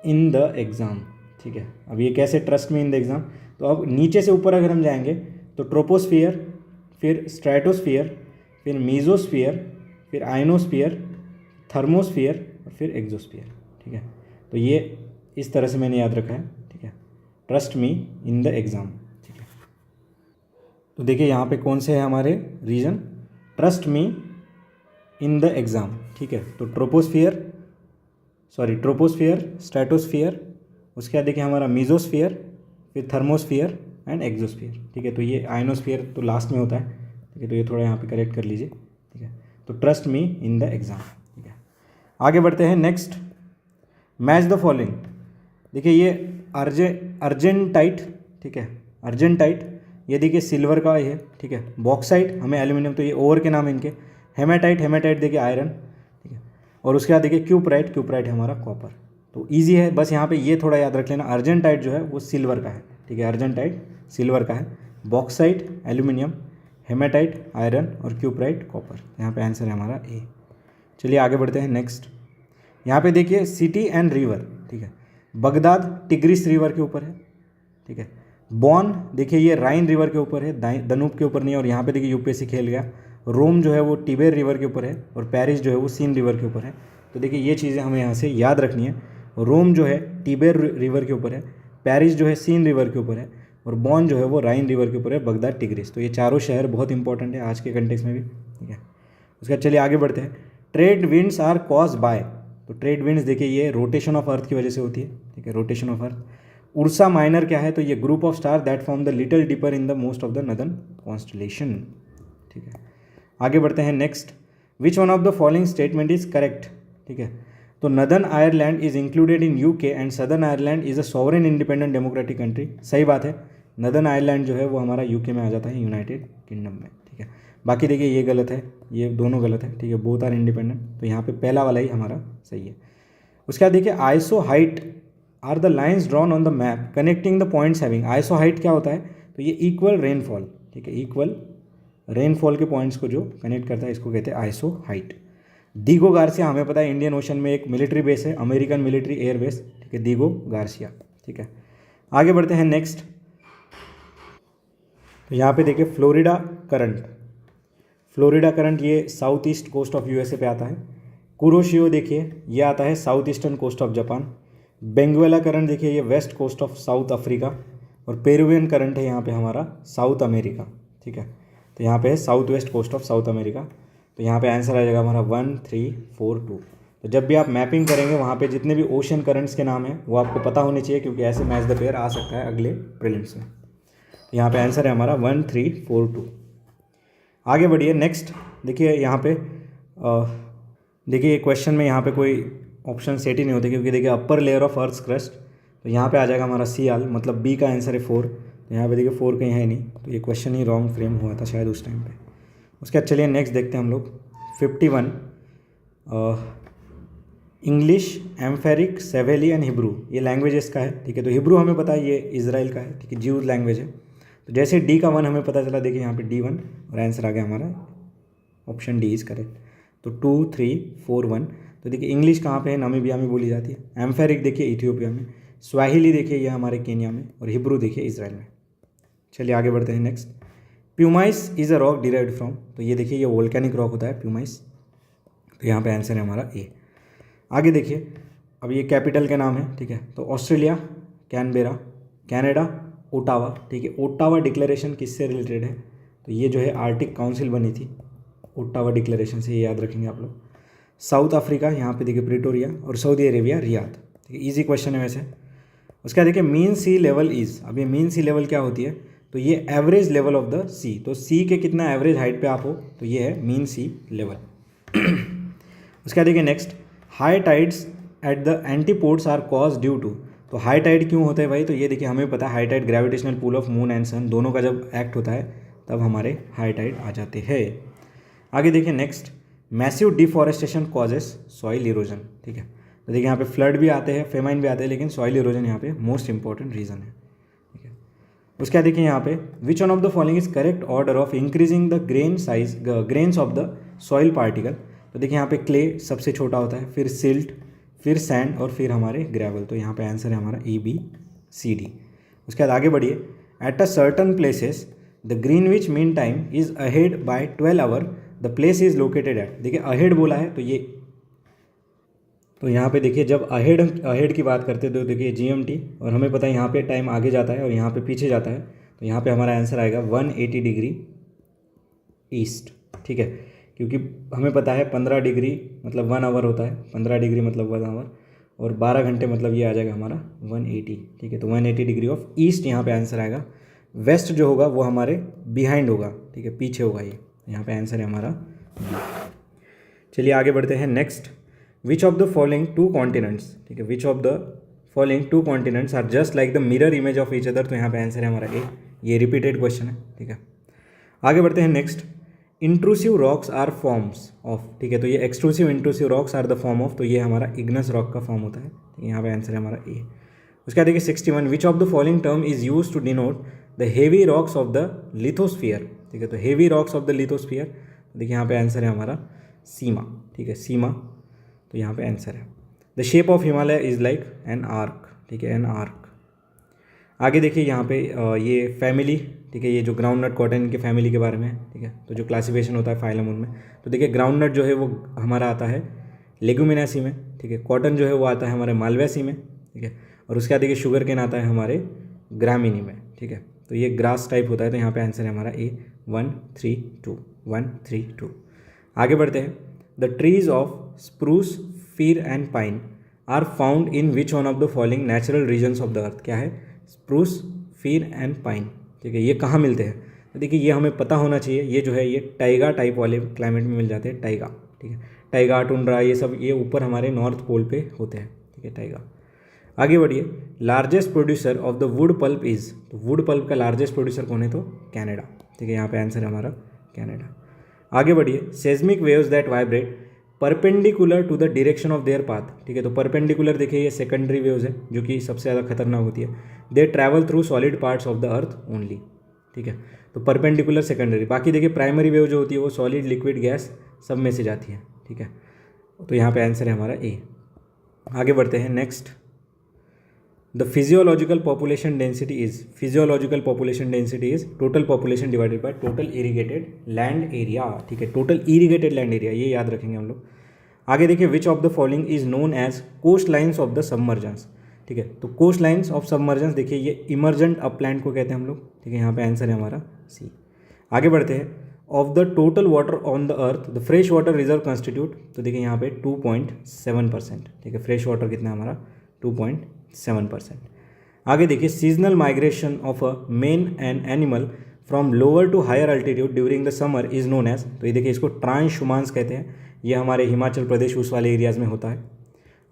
A: in the exam, ठीक है। अब ये कैसे, trust me in the exam, तो अब नीचे से ऊपर अगर हम जाएंगे तो ट्रोपोस्फियर, फिर स्ट्रेटोस्फियर, फिर मीजोस्फियर, फिर आयनोस्फियर, थर्मोस्फियर और फिर एक्सोस्फियर, ठीक है। तो ये इस तरह से मैंने याद रखा है, ठीक है, trust me in the exam, ठीक है। तो देखिए यहाँ पे कौन से है हमारे region, trust me in the exam, ठीक है। तो ट्रोपोस्फियर, स्ट्रेटोस्फियर, उसके बाद देखिए हमारा मीजोस्फियर, फिर थर्मोस्फियर एंड एक्सोस्फियर, ठीक है। तो ये आयनोस्फियर तो लास्ट में होता है, ठीक है। तो ये थोड़ा यहाँ पे करेक्ट कर लीजिए, ठीक है। तो trust me in the exam, ठीक है। आगे बढ़ते हैं नेक्स्ट, मैच द फॉलोइंग। देखिए ये अर्जेंटाइट, ठीक है, अर्जेंटाइट, ये देखिए सिल्वर का ये, ठीक है। बॉक्साइट हमें एल्यूमिनियम, तो ये ओवर के नाम इनके। हेमाटाइट देखिए आयरन, ठीक है। और उसके बाद देखिए क्यूपराइट हमारा कॉपर। तो ईजी है, बस यहाँ पे ये थोड़ा याद रख लेना, अर्जेंटाइट जो है वो सिल्वर का है, ठीक है। अर्जेंटाइट सिल्वर का है, बॉक्साइट एल्यूमिनियम, हेमाटाइट आयरन और क्यूपराइट कॉपर। यहाँ पे आंसर है हमारा ए। चलिए आगे बढ़ते हैं नेक्स्ट, यहाँ पे देखिए सिटी एंड रिवर, ठीक है। बगदाद टिग्रिस रिवर के ऊपर है, ठीक है। बॉन देखिए ये राइन रिवर के ऊपर है, दनूब के ऊपर नहीं है। और यहाँ पे देखिए यूपीएससी खेल गया, रोम जो है वो टिबेर रिवर के ऊपर है और पेरिस जो है वो सीन रिवर के ऊपर है। तो देखिए ये चीज़ें हमें यहाँ से याद रखनी है। रोम जो है टिबर रिवर के ऊपर है, पेरिस जो है सीन रिवर के ऊपर है, और बॉन जो है वो राइन रिवर के ऊपर है, बगदाद टिग्रिस। तो ये चारों शहर बहुत इंपॉर्टेंट है आज के कंटेक्स्ट में भी, ठीक है। उसके बाद चलिए आगे बढ़ते हैं। Trade winds are caused by, तो ट्रेड विंड्स देखिए ये रोटेशन ऑफ अर्थ की वजह से होती है, ठीक है, rotation of earth. Ursa Minor क्या है, तो ये group of star that form the Little Dipper in the most of the northern constellation, ठीक है। आगे बढ़ते हैं next. Which one of the following statement is correct, ठीक है। तो Northern Ireland is included in UK and Southern Ireland is a sovereign independent democratic country, सही बात है। नदर्न आयरलैंड जो है वो हमारा यूके में आ जाता है, यूनाइटेड किंगडम में, ठीक है। बाकी देखिए ये गलत है, ये दोनों गलत है, ठीक है, बोथ आर इंडिपेंडेंट। तो यहाँ पे पहला वाला ही हमारा सही है। उसके बाद देखिए iso height are the lines drawn on the map connecting the points having, iso height क्या होता है, तो ये इक्वल रेनफॉल, ठीक है, इक्वल रेनफॉल के पॉइंट्स को जो कनेक्ट करता है इसको कहते हैं आइसो हाइट। दीगो गार्सिया हमें पता है इंडियन ओशन में एक मिलिट्री बेस है, अमेरिकन मिलिट्री एयर बेस, ठीक है, दीगो गार्सिया, ठीक है। आगे बढ़ते हैं नेक्स्ट। तो यहाँ पे देखिए फ्लोरिडा करंट, फ्लोरिडा करंट ये south east coast of USA पे आता है। कुरोशियो देखिए ये आता है south eastern coast of Japan. Benguela current देखिए ये west coast of South Africa. और पेरुवियन करंट है यहाँ पे हमारा साउथ अमेरिका, ठीक है। तो यहाँ पे है south west coast of South America. तो यहाँ पे आंसर आ जाएगा हमारा 1 3 4 2। तो जब भी आप मैपिंग करेंगे वहाँ पे जितने भी ओशन करंट्स के नाम हैं वो आपको पता होने चाहिए, क्योंकि ऐसे मैच द पेयर आ सकता है अगले प्रीलिम्स में। तो यहाँ पे आंसर है हमारा 1 3 4 2। आगे बढ़िए नेक्स्ट। देखिए यहाँ पे देखिए क्वेश्चन में यहाँ पे कोई ऑप्शन सेट ही नहीं होते, क्योंकि देखिए upper layer of earth crust, तो यहाँ पे आ जाएगा हमारा सियाल, मतलब बी का आंसर है 4। तो यहाँ पे देखिए 4 कहीं है नहीं, तो ये क्वेश्चन ही रॉन्ग फ्रेम हुआ था शायद उस टाइम पे। उसके बाद चलिए नेक्स्ट देखते हैं हम लोग 51। इंग्लिश, एम्फेरिक, सेवेली एंड हिब्रू, ये लैंग्वेजेस का है, ठीक है। तो हिब्रू हमें पता है ये इजराइल का है, ठीक है, ज्यूज लैंग्वेज है। तो जैसे डी का 1 हमें पता चला, देखिए यहाँ पे D1 और आंसर आ गया हमारा ऑप्शन डी इज करेक्ट। तो 2 3 4 1। तो देखिए इंग्लिश कहाँ पे है, नामीबिया में बोली जाती है। एम्फेरिक देखिए इथियोपिया में। स्वाहिली देखिए ये हमारे केन्या में। और हिब्रू देखिए इजराइल में। चलिए आगे बढ़ते हैं next. Pumice is a rock derived from, तो ये देखिए ये वोल्केनिक रॉक होता है प्यूमाइस। तो यहाँ पे आंसर है हमारा ए। आगे देखिए अब ये कैपिटल के नाम है, ठीक है। तो ऑस्ट्रेलिया कैनबेरा, कनाडा ओटावा, ठीक है। ओटावा डिक्लेरेशन किससे रिलेटेड है, तो ये जो है आर्टिक काउंसिल बनी थी ओटावा डिक्लेरेशन से, ये याद रखेंगे आप लोग। साउथ अफ्रीका यहाँ पे देखिए प्रिटोरिया। और सऊदी अरेबिया रियाद, ठीक है, ईजी क्वेश्चन है वैसे। उसके बाद देखिए मीन सी लेवल इज़, अब ये मीन सी लेवल क्या होती है, तो ये average level of the sea. तो सी के कितना एवरेज हाइट पे आप हो, तो ये है मीन सी लेवल। उसके बाद देखिए next. High tides at the antipodes are cause due to, तो हाई टाइड क्यों होता है भाई, तो ये देखिए हमें पता है high tide gravitational pull of moon and sun दोनों का जब एक्ट होता है तब हमारे हाई टाइड आ जाते हैं। आगे देखिए next. Massive deforestation causes soil erosion, ठीक है। तो देखिए यहाँ पे फ्लड भी आते हैं, फेमाइन भी आते हैं, लेकिन सॉइल इरोजन यहाँ पे मोस्ट इंपॉर्टेंट रीजन है, ठीक है। उसके बाद देखिए यहाँ पे विच one of the following is correct order of increasing the grain size grains of the soil particle. तो देखिए यहाँ पे क्ले सबसे छोटा होता है, फिर सिल्ट, फिर सैंड और फिर हमारे ग्रेवल। तो यहाँ पे आंसर है हमारा ABCD। उसके बाद आगे बढ़िए। At a certain places the Greenwich mean time is ahead by 12 hour the place is located at, देखिए अहेड बोला है तो ये, तो यहाँ पे देखिए जब अहेड की बात करते हैं तो देखिए GMT, और हमें पता है यहाँ पे टाइम आगे जाता है और यहाँ पे पीछे जाता है। तो यहाँ पे हमारा आंसर आएगा 180 डिग्री ईस्ट, ठीक है, क्योंकि हमें पता है 15 डिग्री मतलब 1 आवर होता है, 15 डिग्री मतलब 1 आवर, और 12 घंटे मतलब ये आ जाएगा हमारा 180, ठीक है। तो 180 डिग्री ऑफ ईस्ट यहाँ पे आंसर आएगा। वेस्ट जो होगा वो हमारे बिहाइंड होगा, ठीक है, पीछे होगा ये। यहाँ पे आंसर है हमारा। चलिए आगे बढ़ते हैं next. Which of the following 2 continents, ठीक है, which of the following 2 continents are just like the mirror image of each other. तो यहाँ पे आंसर है हमारा ए, ये रिपीटेड क्वेश्चन है, ठीक है। आगे बढ़ते हैं next. Intrusive rocks are forms of, ठीक है, तो ये extrusive intrusive rocks are the form of, तो ये हमारा इग्नस रॉक का फॉर्म होता है, ठीक है। यहाँ पे आंसर है हमारा ए। उसके बाद देखिए 61। Which of the following term is use to denote the heavy rocks of the lithosphere, ठीक है। तो heavy rocks of the lithosphere, देखिए यहाँ पे आंसर है हमारा सीमा, ठीक है, सीमा। तो यहाँ पे आंसर है। The shape of Himalaya is like an arc, ठीक है, एन आर्क। आगे देखिए यहाँ पे ये फैमिली, ठीक है, ये जो ग्राउंड नट कॉटन के फैमिली के बारे में है, ठीक है। तो जो क्लासिफिकेशन होता है फाइलम उनमें, तो देखिए ग्राउंड नट जो है वो हमारा आता है लेगुमिनासी में, ठीक है। कॉटन जो है वो आता है हमारे मालवेसी में, ठीक है। और उसके बाद देखिए शुगर केन आता है हमारे ग्रामीणी में, ठीक है। तो ये ग्रास टाइप होता है, तो यहाँ पे आंसर है हमारा ए 132 132। आगे बढ़ते हैं। The trees of spruce, fir and pine are found in which one of the following natural regions of the earth. क्या है? स्प्रूस, फीर एंड पाइन, ठीक है। ये कहाँ मिलते हैं? तो देखिए ये हमें पता होना चाहिए। ये जो है ये टाइगा टाइप वाले क्लाइमेट में मिल जाते हैं, टाइगा, ठीक है। टाइगा, टुंड्रा, ये सब ये ऊपर हमारे नॉर्थ पोल पे होते हैं, ठीक है, टाइगा। आगे बढ़िए। Largest producer of the wood pulp is, तो वुड पल्प का लार्जेस्ट प्रोड्यूसर कौन है? तो कनाडा, ठीक है। यहाँ पे आंसर है हमारा कनाडा। आगे बढ़िए। Seismic waves that vibrate perpendicular to the direction of their path, ठीक है। तो परपेंडिकुलर देखिए ये सेकेंडरी वेव्स है जो कि सबसे ज़्यादा खतरनाक होती है। दे travel through solid parts of the earth only, ठीक है। तो परपेंडिकुलर, सेकेंडरी। बाकी देखिए प्राइमरी वेव जो होती है वो सॉलिड, लिक्विड, गैस सब में से जाती है, ठीक है। तो यहाँ पे आंसर है हमारा ए। आगे बढ़ते हैं next. The physiological population density is, physiological population density is total population divided by total irrigated land area, ठीक है। टोटल इरीगेटेड लैंड एरिया, ये याद रखेंगे हम लोग। आगे देखिए। Which of the following is known as coast lines of the submergence, ठीक है। तो कोस्ट लाइन्स ऑफ सबमर्जेंस देखिए ये इमर्जेंट अपलैंड को कहते हैं हम लोग, ठीक है। यहाँ पे आंसर है हमारा सी। आगे बढ़ते हैं। Of the total water on the earth the fresh water reserve constitute, तो देखिए यहाँ पे 2.7%, ठीक है। फ्रेश वाटर कितना है हमारा? 2.7%। आगे देखिए। Seasonal migration of a men and animal from lower to higher altitude during the summer is known as, तो ये देखिए इसको ट्रांसहुमांस कहते हैं। ये हमारे हिमाचल प्रदेश उस वाले एरियाज़ में होता है।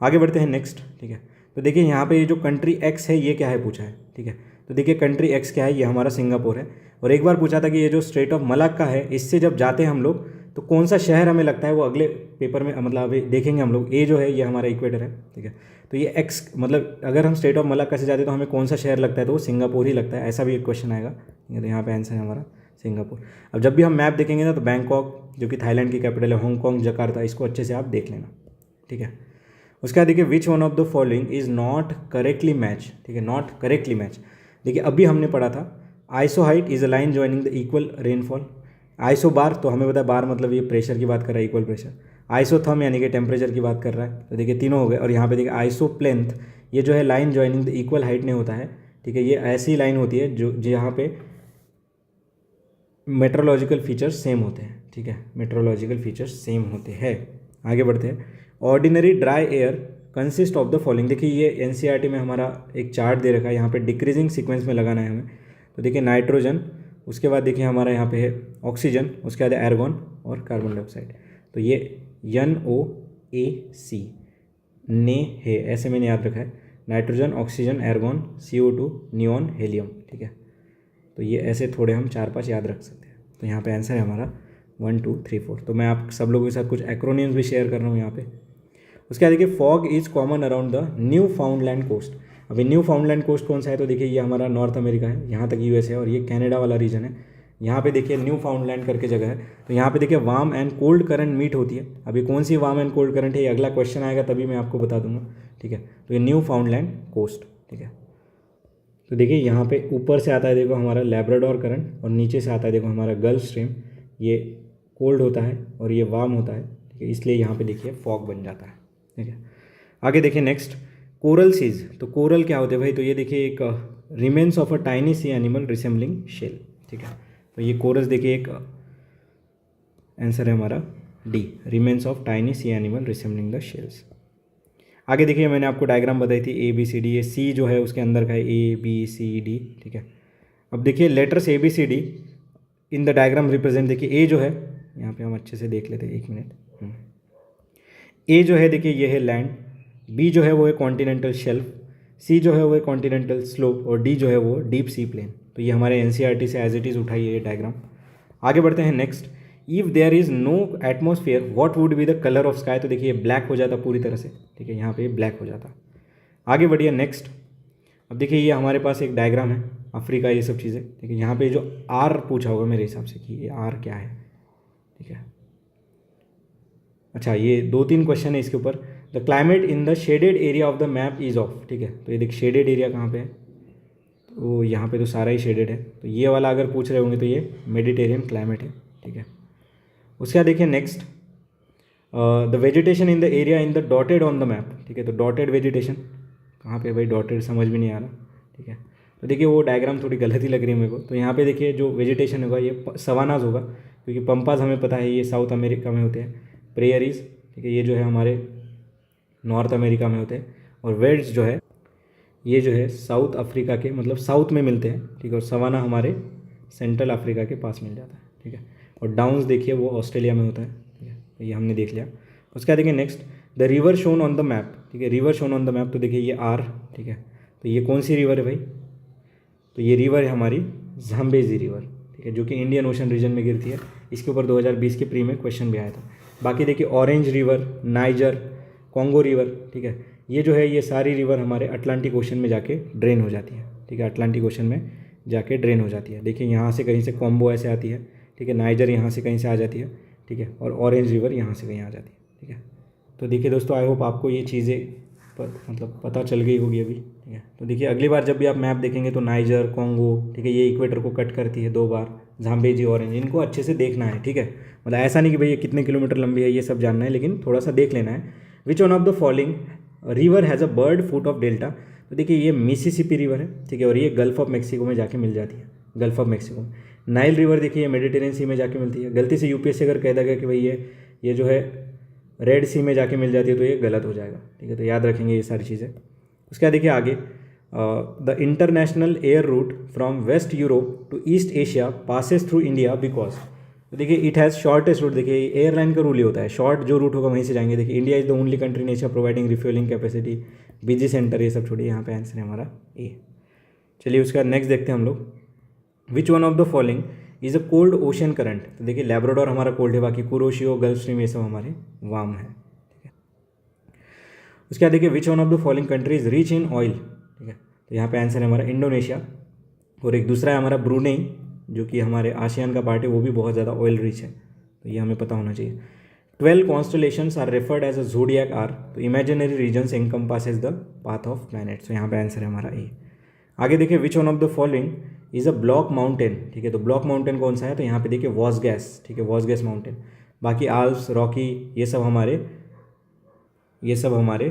A: आगे बढ़ते हैं नेक्स्ट, ठीक है। तो देखिए यहाँ पे ये जो कंट्री एक्स है ये क्या है पूछा है, ठीक है। तो देखिए कंट्री एक्स क्या है? ये हमारा सिंगापुर है। और एक बार पूछा था कि ये जो स्ट्रेट ऑफ मलाक्का है इससे जब जाते हैं हम लोग तो कौन सा शहर हमें लगता है, वो अगले पेपर में मतलब अभी देखेंगे हम लोग। ए जो है ये हमारा इक्वेटर है, ठीक है। तो ये एक्स मतलब अगर हम स्ट्रेट ऑफ मलाक्का से जाते हैं तो हमें कौन सा शहर लगता है? तो वो सिंगापुर ही लगता है, ऐसा भी एक क्वेश्चन आएगा। तो यहाँ पे आंसर है हमारा सिंगापुर। अब जब भी हम मैप देखेंगे ना तो बैंकॉक जो कि थाईलैंड की कैपिटल है, हांगकॉन्ग, जकार्ता, इसको अच्छे से आप देख लेना, ठीक है। उसके बाद देखिए। Which one of the following is not correctly match, ठीक है। नॉट करेक्टली मैच देखिए अभी हमने पढ़ा था isohyet is a line joining the equal rainfall. Isobar, तो हमें पता है बार मतलब ये प्रेशर की बात कर रहा है, इक्वल प्रेशर। आइसोथर्म यानी कि टेम्परेचर की बात कर रहा है, तो देखिए तीनों हो गए। और यहाँ पे देखिए आइसो प्लेंथ, ये जो है line joining the equal height नहीं होता है, ठीक है। ये ऐसी लाइन होती है जो यहाँ पे मेट्रोलॉजिकल फीचर्स सेम होते हैं, ठीक है। मेट्रोलॉजिकल फीचर्स सेम होते हैं। आगे बढ़ते हैं। Ordinary dry air consist of the following, देखिए ये एनसीईआरटी में हमारा एक चार्ट दे रखा है, यहाँ पे डिक्रीजिंग सीक्वेंस में लगाना है हमें। तो देखिए नाइट्रोजन, उसके बाद देखिए हमारा यहाँ पे है ऑक्सीजन, उसके बाद एर्गॉन और कार्बन डाइऑक्साइड। तो ये NOAC ने है, ऐसे मैंने याद रखा है। Nitrogen, oxygen, argon, CO2, neon, helium, ठीक है। तो ये ऐसे थोड़े हम 4-5 याद रख सकते हैं। तो यहाँ पे आंसर है हमारा 1 2 3 4। तो मैं आप सब लोगों के साथ कुछ एक्रोनिम्स भी शेयर कर रहा हूँ यहाँ पे। उसके बाद देखिए। Fog is common around the Newfoundland coast. अभी न्यू फाउंडलैंड कोस्ट कौन सा है? तो देखिए ये हमारा नॉर्थ अमेरिका है, यहाँ तक US है, और ये कनाडा वाला रीजन है। यहाँ पे देखिए न्यू फाउंडलैंड करके जगह है। तो यहाँ पे देखिए warm and cold current meet होती है। अभी कौन सी वार्म एंड कोल्ड करंट है ये अगला क्वेश्चन आएगा तभी मैं आपको बता दूंगा, ठीक है। तो ये न्यू फाउंडलैंड कोस्ट, ठीक है। तो देखिए यहाँ पे ऊपर से आता है देखो हमारा लैब्राडोर करंट, और नीचे से आता है देखो हमारा गल्फ स्ट्रीम। ये कोल्ड होता है और ये वार्म होता है, ठीक है। इसलिए यहाँ पे देखिए फॉग बन जाता है, ठीक है। आगे देखिए नेक्स्ट। कोरल सीज, तो कोरल क्या होते हैं भाई? तो ये देखिए एक remains of a tiny sea animal resembling shell, ठीक है। तो ये कोरल्स देखिए एक आंसर है हमारा D, remains of tiny sea animal resembling the shells. आगे देखिए मैंने आपको डायग्राम बताई थी ABCD, ये सी जो है उसके अंदर का है ABCD, ठीक है। अब देखिए letters ABCD in the diagram represent, देखिए ए जो है यहाँ पे हम अच्छे से देख लेते हैं, 1 मिनट। ए जो है देखिए ये है लैंड, बी जो है वो है कॉन्टिनेंटल शेल्फ, सी जो है वो है कॉन्टिनेंटल स्लोप, और डी जो है वो डीप सी प्लेन। तो ये हमारे NCERT से एज इट इज़ उठाई है ये डायग्राम। आगे बढ़ते हैं next. If there is no atmosphere what would be the colour of sky, तो देखिए ब्लैक हो जाता पूरी तरह से, ठीक है। यहाँ पे ब्लैक हो जाता। आगे बढ़िए नेक्स्ट। अब देखिए ये हमारे पास एक डायग्राम है अफ्रीका, ये सब चीज़ें, ठीक है। यहाँ पे जो आर पूछा होगा मेरे हिसाब से कि ये आर क्या है, ठीक है। अच्छा ये 2-3 क्वेश्चन है इसके ऊपर। The climate in the shaded area of the map is of, ठीक है। तो ये देखिए शेडेड एरिया कहाँ पे है? तो यहाँ पे तो सारा ही शेडेड है। तो ये वाला अगर पूछ रहे होंगे तो ये मेडिटेरियन क्लाइमेट है, ठीक है। उसके बाद देखिए next. The vegetation in the area in the dotted on the map, ठीक है। तो डॉटेड वेजिटेशन कहाँ पे भाई, डॉटेड समझ भी नहीं आ रहा, ठीक है। तो देखिए वो डायग्राम थोड़ी गलत ही लग रही है मेरे को। तो यहाँ पे देखिए जो वेजिटेशन होगा ये सवानाज होगा, क्योंकि पंपाज हमें पता है ये साउथ अमेरिका में होते हैं, प्रेयरीज, ठीक है, ये जो है हमारे नॉर्थ अमेरिका में होते हैं, और वेल्ड्स जो है ये जो है साउथ अफ्रीका के मतलब साउथ में मिलते हैं, ठीक है। और सवाना हमारे सेंट्रल अफ्रीका के पास मिल जाता है, ठीक है। और डाउन्स देखिए वो ऑस्ट्रेलिया में होता है, ठीक है। तो ये हमने देख लिया। उसके बाद देखिए next, the river shown on the map, ठीक है। River shown on the map, तो देखिए ये आर, ठीक है। तो ये कौन सी रिवर है भाई, तो ये रिवर है हमारी जाम्बेजी रिवर, ठीक है, जो कि इंडियन ओशन रीजन में गिरती है। इसके ऊपर 2020 के प्री में क्वेश्चन भी आया था। बाकी देखिए orange river, niger, Congo river, ठीक है, ये जो है ये सारी रिवर हमारे अटलांटिक ओशन में जाके ड्रेन हो जाती है, ठीक है। अटलांटिक ओशन में जाके ड्रेन हो जाती है। देखिए यहाँ से कहीं से कॉम्बो ऐसे आती है, ठीक है, नाइजर यहाँ से कहीं से आ जाती है, ठीक है, और ऑरेंज रिवर यहाँ से कहीं आ जाती है, ठीक है। तो देखिए दोस्तों आई होप आपको ये चीज़ें मतलब पता चल गई होगी अभी, ठीक है। तो देखिए अगली बार जब भी आप मैप देखेंगे तो नाइजर, कॉन्गो, ठीक है, ये इक्वेटर को कट करती है 2 बार, जाम्बेजी, ऑरेंज, इनको अच्छे से देखना है, ठीक है। मतलब ऐसा नहीं कि भाई ये कितने किलोमीटर लंबी है ये सब जानना है, लेकिन थोड़ा सा देख लेना है। विच one of the following river has a bird foot of delta, तो देखिए ये मिसिसिपी रिवर है, ठीक है, और ये गल्फ ऑफ मैक्सिको में जाके मिल जाती है, गल्फ ऑफ मैक्सिको में। नाइल रिवर देखिए मेडिटेरियन सी में जाके मिलती है। गलती से यूपीएससी अगर कह देगा कि भाई ये जो है रेड सी में जाके मिल जाती है तो ये गलत हो जाएगा, ठीक है। तो याद रखेंगे ये सारी चीज़ें। उसके बाद देखिए आगे, the international air route from west Europe to east Asia passes through India because, तो देखिए इट हैज़ शॉर्टेस्ट रूट। देखिए एयरलाइन का रूल ही होता है, शॉर्ट जो रूट होगा वहीं से जाएंगे। देखिए India is the only country in Asia providing refuelling capacity, BG centre, ये सब छोड़िए, यहाँ पे आंसर है हमारा ए। चलिए उसके बाद नेक्स्ट देखते हैं हम लोग, विच one of the following is a cold ocean current, तो देखिए लैब्राडोर हमारा कोल्ड है, बाकी कुरोशियो, गल्फ स्ट्रीम ये सब हमारे वार्म है, ठीक है। उसके बाद देखिए which one of the following country is rich in oil, ठीक है। तो यहाँ पे आंसर है हमारा इंडोनेशिया, और एक दूसरा है हमारा ब्रूनेई, जो कि हमारे आसियान का पार्ट है, वो भी बहुत ज़्यादा ऑयल रिच है, तो ये हमें पता होना चाहिए। 12 constellations are referred as a zodiac are, तो imaginary regions encompasses the path of planets, तो यहाँ पे आंसर है हमारा ए। आगे देखिए which one of the following is a block mountain, ठीक है। तो ब्लॉक माउंटेन कौन सा है, तो यहाँ पे देखिए वॉसगैस, ठीक है, वॉसगैस माउंटेन। बाकी आल्प्स, रॉकी, ये सब हमारे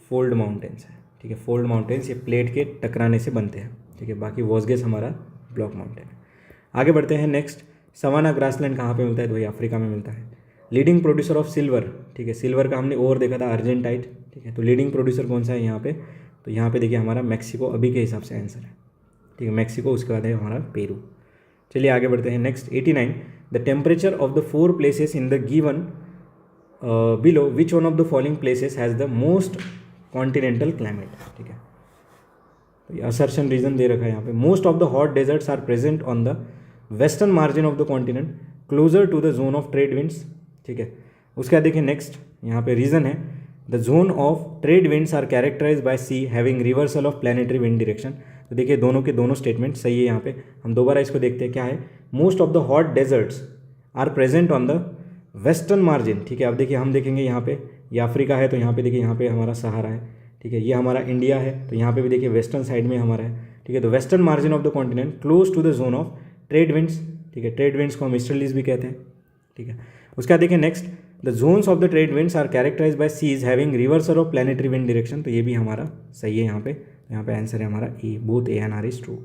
A: फोल्ड माउंटेन्स हैं, ठीक है। फोल्ड माउंटेन्स ये प्लेट के टकराने से बनते हैं, ठीक है। बाकी वॉसगैस हमारा ब्लॉक माउंटेन है। आगे बढ़ते हैं नेक्स्ट, सवाना ग्रासलैंड कहाँ पे मिलता है, तो वही अफ्रीका में मिलता है। लीडिंग प्रोड्यूसर ऑफ सिल्वर, ठीक है, सिल्वर का हमने और देखा था अर्जेंटाइट, ठीक है। तो लीडिंग प्रोड्यूसर कौन सा है यहाँ पे, तो यहाँ पे देखिए हमारा मैक्सिको अभी के हिसाब से आंसर है, ठीक है, मैक्सिको। उसके बाद है हमारा पेरू। चलिए आगे बढ़ते हैं next 89, the temperature of the 4 places in the given below which one of the following places has the most continental climate, ठीक है। तो ये असर्शन रीजन दे रखा है यहाँ पे, most of the hot deserts are present on the western margin of the continent closer to the zone of trade winds, ठीक है। उसके बाद देखिए नेक्स्ट यहाँ पे रीजन है, the zone of trade winds are characterise by sea having reversal of planetary wind direction, तो देखिए दोनों के दोनों स्टेटमेंट सही है यहाँ पे। हम दोबारा इसको देखते हैं क्या है, most of the hot deserts are present on the western margin, ठीक है। अब देखिए हम देखेंगे यहाँ पे ये अफ्रीका है, तो यहाँ पे देखिए यहाँ पे हमारा सहारा है, ठीक है। ये हमारा इंडिया है, तो यहाँ पे भी देखिए वेस्टर्न साइड में हमारा है, ठीक है। तो western margin of the continent close to the zone of trade winds, ठीक है। ट्रेड विंड्स को हम ईस्टर्लीज भी कहते हैं, ठीक है। उसके बाद देखिए next, the zones of the trade winds are characterise by cease having reversal of planetary wind direction, तो ये भी हमारा सही है यहाँ पे। यहाँ पे आंसर है हमारा A, both A and R is true.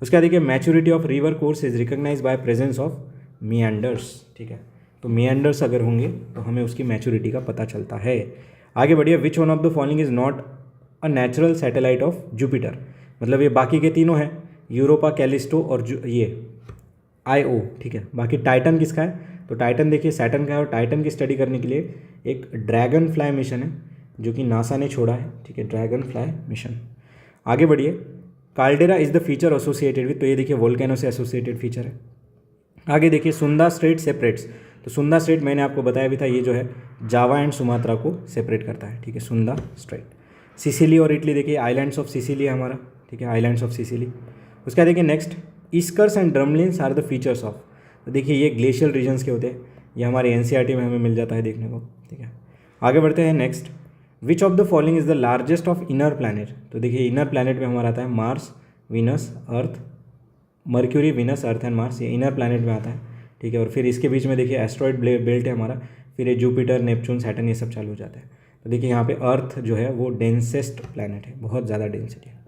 A: उसके बाद देखिए maturity of river course is recognize by presence of meanders, ठीक है। तो मियांडर्स अगर होंगे तो हमें उसकी मैच्योरिटी का पता चलता है। आगे बढ़िए, विच one of the following is not a natural satellite of Jupiter, मतलब ये बाकी के तीनों हैं, यूरोपा, कैलिस्टो और ये आईओ, ठीक है। बाकी टाइटन किसका है, तो टाइटन देखिए सैटर्न का है, और टाइटन की स्टडी करने के लिए एक ड्रैगन फ्लाई मिशन है जो कि नासा ने छोड़ा है, ठीक है, ड्रैगन फ्लाई मिशन। आगे बढ़िए, caldera is the feature associated with, तो ये देखिए वोल्केनो से एसोसिएटेड फीचर है। आगे देखिए सुंदा स्ट्रेट सेपरेट्स, तो सुंदा स्ट्रेट मैंने आपको बताया भी था, ये जो है जावा एंड सुमात्रा को सेपरेट करता है, ठीक है, सुंदा स्ट्रेट। सिसिली और इटली देखिए आइलैंड्स ऑफ सिसिली है हमारा, ठीक है, आइलैंड्स ऑफ सिसिली। उसका देखिए next, eskers and drumlins are the features of, तो देखिए ये ग्लेशियल रीजन्स के होते हैं, ये हमारे एनसीईआरटी में हमें मिल जाता है देखने को, ठीक है। आगे बढ़ते हैं next, which of the following is the largest of inner planet, तो देखिए इनर प्लैनेट में हमारा आता है Mars, Venus, earth, mercury, Venus, earth and Mars, ये इनर प्लैनेट में आता है, ठीक है। और फिर इसके बीच में देखिए एस्ट्रॉइड बेल्ट है हमारा, फिर ये जुपिटर, नेपच्यून, सैटर्न ये सब चालू हो जाता है। तो देखिए यहाँ पे अर्थ जो है वो डेंसेस्ट प्लैनेट है, बहुत ज़्यादा डेंसिटी है।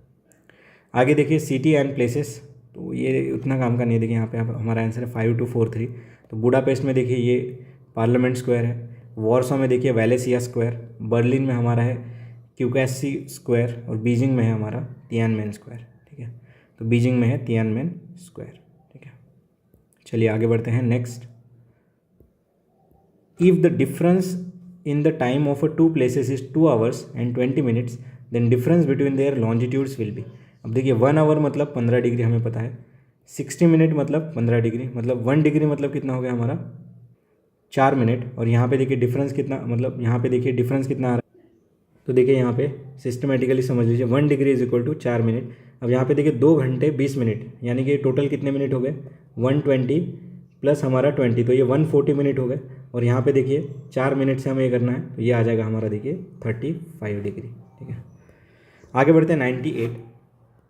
A: आगे देखिए सिटी एंड प्लेसेस, तो ये उतना काम का नहीं है। देखिए यहाँ पे हमारा आंसर है 5243। तो बुडापेस्ट में देखिए ये पार्लियामेंट स्क्वायर है, वॉर्सो में देखिए वैलेसिया स्क्वायर, बर्लिन में हमारा है क्यूकैसी स्क्वायर और बीजिंग में है हमारा तियानमेन स्क्वायर। ठीक है, तो बीजिंग में है तियानमेन स्क्वायर। ठीक है, चलिए आगे बढ़ते हैं next. If the difference in the time of a two places is 2 hours and 20 minutes, then difference between their longitudes will be. अब देखिए 1 hour मतलब 15 डिग्री हमें पता है, 60 मिनट मतलब 15 डिग्री, मतलब 1 डिग्री मतलब कितना हो गया हमारा 4 मिनट। और यहाँ पे देखिए डिफरेंस कितना, मतलब यहाँ पे देखिए डिफरेंस कितना आ रहा है। तो देखिए यहाँ पे सिस्टमेटिकली समझ लीजिए 1 degree is equal to 4 minute. अब यहाँ पे देखिए 2 घंटे 20 मिनट, यानी कि टोटल कितने मिनट हो गए 120 प्लस हमारा 20, तो ये 140 मिनट हो गए। और यहाँ पे देखिए 4 मिनट से हमें ये करना है, तो ये आ जाएगा हमारा देखिए 35 डिग्री। ठीक है, आगे बढ़ते हैं 98।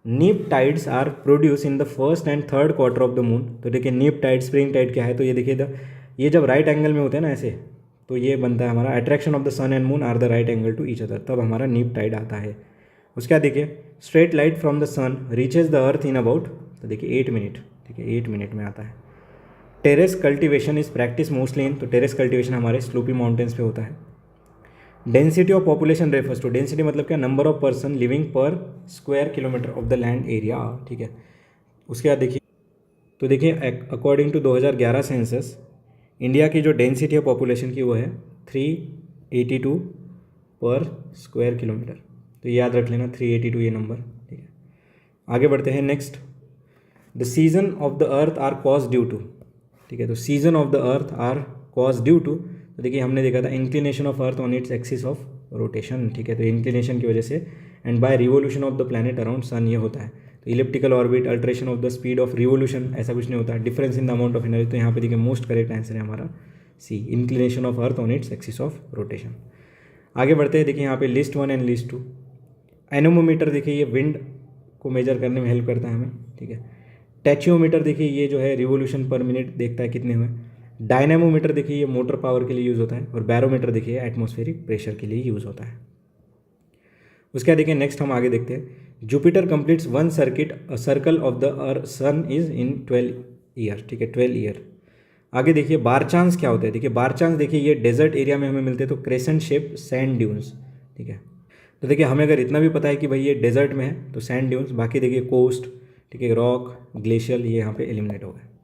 A: Neap tides are produce in the first and third quarter of the moon. तो देखिए नीप टाइड, स्प्रिंग टाइड क्या है, तो ये देखिए ये जब राइट एंगल में होते हैं ना ऐसे, तो ये बनता है हमारा attraction of the sun and moon are the right angle to each other, तब हमारा नीप टाइड आता है। उसके बाद देखिए straight light from the sun reaches the earth in about, तो देखिए 8 मिनट। ठीक है, 8 मिनट में आता है। Terrace cultivation is practice mostly in, तो टेरेस कल्टिवेशन हमारे स्लूपी माउंटेन्स पे होता है। Density of population refers to, density मतलब क्या, number of person living per square kilometre of the land area. ठीक है, उसके बाद देखिए, तो देखिए अकॉर्डिंग टू 2011 सेंसस इंडिया की जो डेंसिटी है पॉपुलेशन की वो है 382 पर स्क्वायर किलोमीटर, तो याद रख लेना 382 ये नंबर। ठीक है, आगे बढ़ते हैं next. The season of the earth are cause due to. ठीक है, तो season of the earth are cause due to, तो देखिए हमने देखा था inclination of earth on its axis of rotation. ठीक है, तो इंक्लिनेशन की वजह से and by revolution of the planet around sun ये होता है। तो elliptical orbit, alteration of the speed of revolution, ऐसा कुछ नहीं होता है, difference in the amount of energy. तो यहाँ पे देखिए मोस्ट करेक्ट आंसर है हमारा C, inclination of earth on its axis of rotation. आगे बढ़ते हैं, देखिए यहाँ पे लिस्ट 1 एंड लिस्ट 2। एनोमोमीटर देखिए ये विंड को मेजर करने में हेल्प करता है हमें। ठीक है, टैचियोमीटर देखिए ये जो है रिवोल्यूशन पर मिनट देखता है कितने हुए। डायनेमोमीटर देखिए ये मोटर पावर के लिए यूज़ होता है। और बैरोमीटर देखिए एटमॉस्फेरिक प्रेशर के लिए यूज़ होता है। उसके बाद देखिए नेक्स्ट हम आगे देखते हैं। Jupiter completes 1 circle of the sun is in 12 year. ठीक है, 12 ईयर। आगे देखिए बार चांस क्या होता है। देखिए बार चांस देखिए ये डेजर्ट एरिया में हमें मिलते हैं, तो क्रेसेंट शेप सैंड ड्यून्स। ठीक है, तो देखिए हमें अगर इतना भी पता है कि भाई ये डेजर्ट में है तो सैंड ड्यून्स, बाकी देखिए कोस्ट, ठीक है, रॉक, ग्लेशियल, ये यहाँ पे एलिमिनेट हो गए।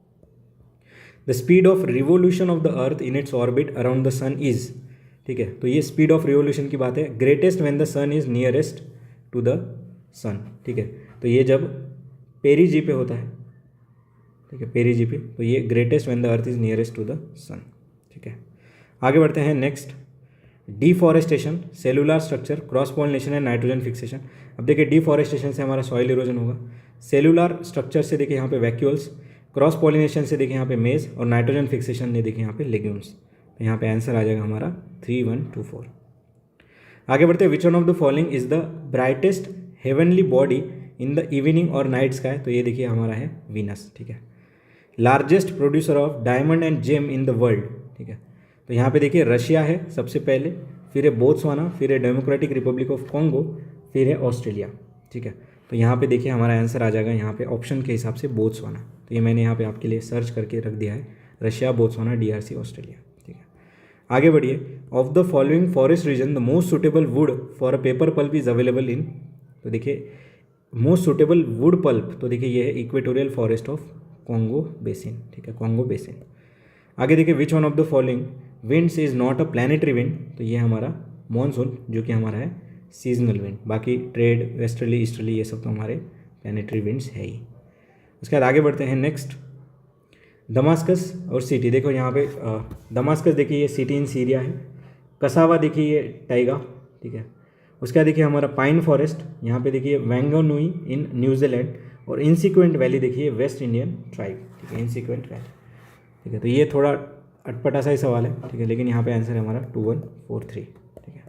A: The speed of revolution of the earth in its orbit around the sun is. ठीक है, तो ये स्पीड ऑफ रिवोल्यूशन की बात है, greatest when the sun is nearest to the sun. ठीक है, तो ये जब पेरीजी पे होता है, ठीक है, पेरीजी पे, तो ये greatest when the earth is nearest to the sun. ठीक है, आगे बढ़ते हैं next. Deforestation, cellular structure, cross pollination and nitrogen fixation. अब देखिए डिफॉरेस्टेशन से हमारा सॉइल इरोजन होगा, सेलुलर स्ट्रक्चर से देखिए यहाँ पे वैक्यूल्स, क्रॉस पॉलिनेशन से देखिए यहाँ पे मेज, और नाइट्रोजन फिक्सेशन ने देखिए यहाँ पे लेग्यूम्स। तो यहाँ पे आंसर आ जाएगा हमारा 3124। आगे बढ़ते हैं। Which one of the following is the brightest heavenly body in the evening और नाइट स्काई, तो ये देखिए हमारा है वीनस। ठीक है, largest producer of diamond and gem in the world. ठीक है, तो यहाँ पे देखिए रशिया है सबसे पहले, फिर है बोत्सवाना, फिर है डेमोक्रेटिक रिपब्लिक ऑफ कॉन्गो, फिर है ऑस्ट्रेलिया। ठीक है, तो यहाँ पे देखिए हमारा आंसर आ जाएगा यहाँ पे ऑप्शन के हिसाब से बोत्सवाना। तो ये मैंने यहाँ पे आपके लिए सर्च करके रख दिया है, रशिया, बोत्सवाना, DRC, ऑस्ट्रेलिया। ठीक है, आगे बढ़िए। Of the following forest region the most suitable would for a paper pulp is available in, तो देखिए मोस्ट सुटेबल वुड पल्प, तो देखिए ये है equatorial forest of Congo basin. ठीक है, कॉन्गो बेसिन। आगे देखिए which one of the following winds is not a planetary wind, तो ये हमारा मॉनसून जो कि हमारा है सीजनल विंड, बाकी ट्रेड, वेस्टर्ली, ईस्टर्ली ये सब तो हमारे प्लानिटरी विंड्स है ही। उसके बाद आगे बढ़ते हैं नेक्स्ट। दमास्कस और सिटी, देखो यहाँ पे दमास्कस देखिए ये सिटी इन सीरिया है, कसावा देखिए ये टाइगा। ठीक है, उसके बाद देखिए हमारा पाइन फॉरेस्ट, यहाँ पे देखिए वैंगोनुई इन न्यूजीलैंड, और इंसिक्वेंट वैली देखिए वेस्ट इंडियन ट्राइब। ठीक है, इंसिक्वेंट वैली। ठीक है, तो ये थोड़ा अटपटा सा ही सवाल है। ठीक है, लेकिन यहाँ पे आंसर है हमारा 2143। ठीक है,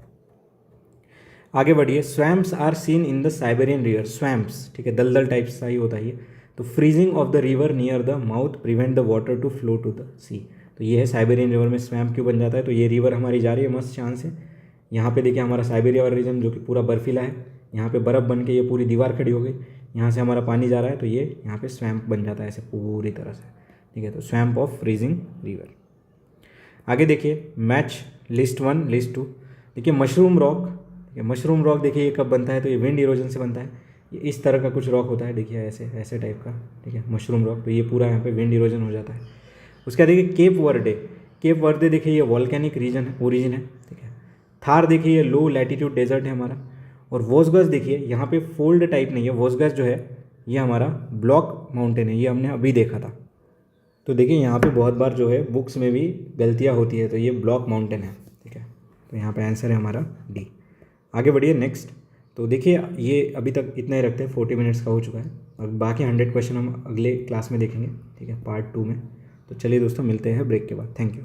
A: आगे बढ़िए। Swamps are seen in the Siberian river, swamps, ठीक है, दलदल टाइप सा ही होता है ये। तो freezing of the river near the mouth prevent the water to flow to the sea, तो ये है साइबेरियन रिवर में स्वैम्प क्यों बन जाता है। तो ये रिवर हमारी जा रही है मस्त चांद से, यहाँ पे देखिए हमारा साइबेरिया वाला रीजन जो कि पूरा बर्फीला है, यहाँ पे बर्फ़ बन के ये पूरी दीवार खड़ी हो गई, यहाँ से हमारा पानी जा रहा है, तो ये यहाँ पे स्वैम्प बन जाता है ऐसे पूरी तरह से, ठीक है। तो स्वैम्प ऑफ फ्रीजिंग रिवर। आगे देखिए मैच लिस्ट 1 लिस्ट 2। देखिए मशरूम रॉक, मशरूम रॉक देखिए ये कब बनता है, तो ये विंड इरोजन से बनता है। ये इस तरह का कुछ रॉक होता है, देखिए ऐसे ऐसे टाइप का, ठीक है, मशरूम रॉक। तो ये पूरा यहाँ पे विंड इरोजन हो जाता है। उसके बाद देखिए केप वर्डे। केप वर्डे देखिए ये वॉल्केनिक रीजन है, ओरिजिन है, ठीक है। थार देखिए ये लो लैटिट्यूड डेजर्ट है हमारा। और वोसगस देखिए यहाँ पे फोल्ड टाइप नहीं है, वोसगस जो है ये हमारा ब्लॉक माउंटेन है, ये हमने अभी देखा था। तो देखिए यहाँ पे बहुत बार जो है बुक्स में भी गलतियाँ होती है, तो ये ब्लॉक माउंटेन है, ठीक है। तो यहाँ पे आंसर है हमारा डी। आगे बढ़िए नेक्स्ट। तो देखिए ये अभी तक इतना ही रखते हैं, 40 मिनट्स का हो चुका है। और बाकी 100 क्वेश्चन हम अगले क्लास में देखेंगे, ठीक है, पार्ट 2 में। तो चलिए दोस्तों मिलते हैं ब्रेक के बाद। Thank you.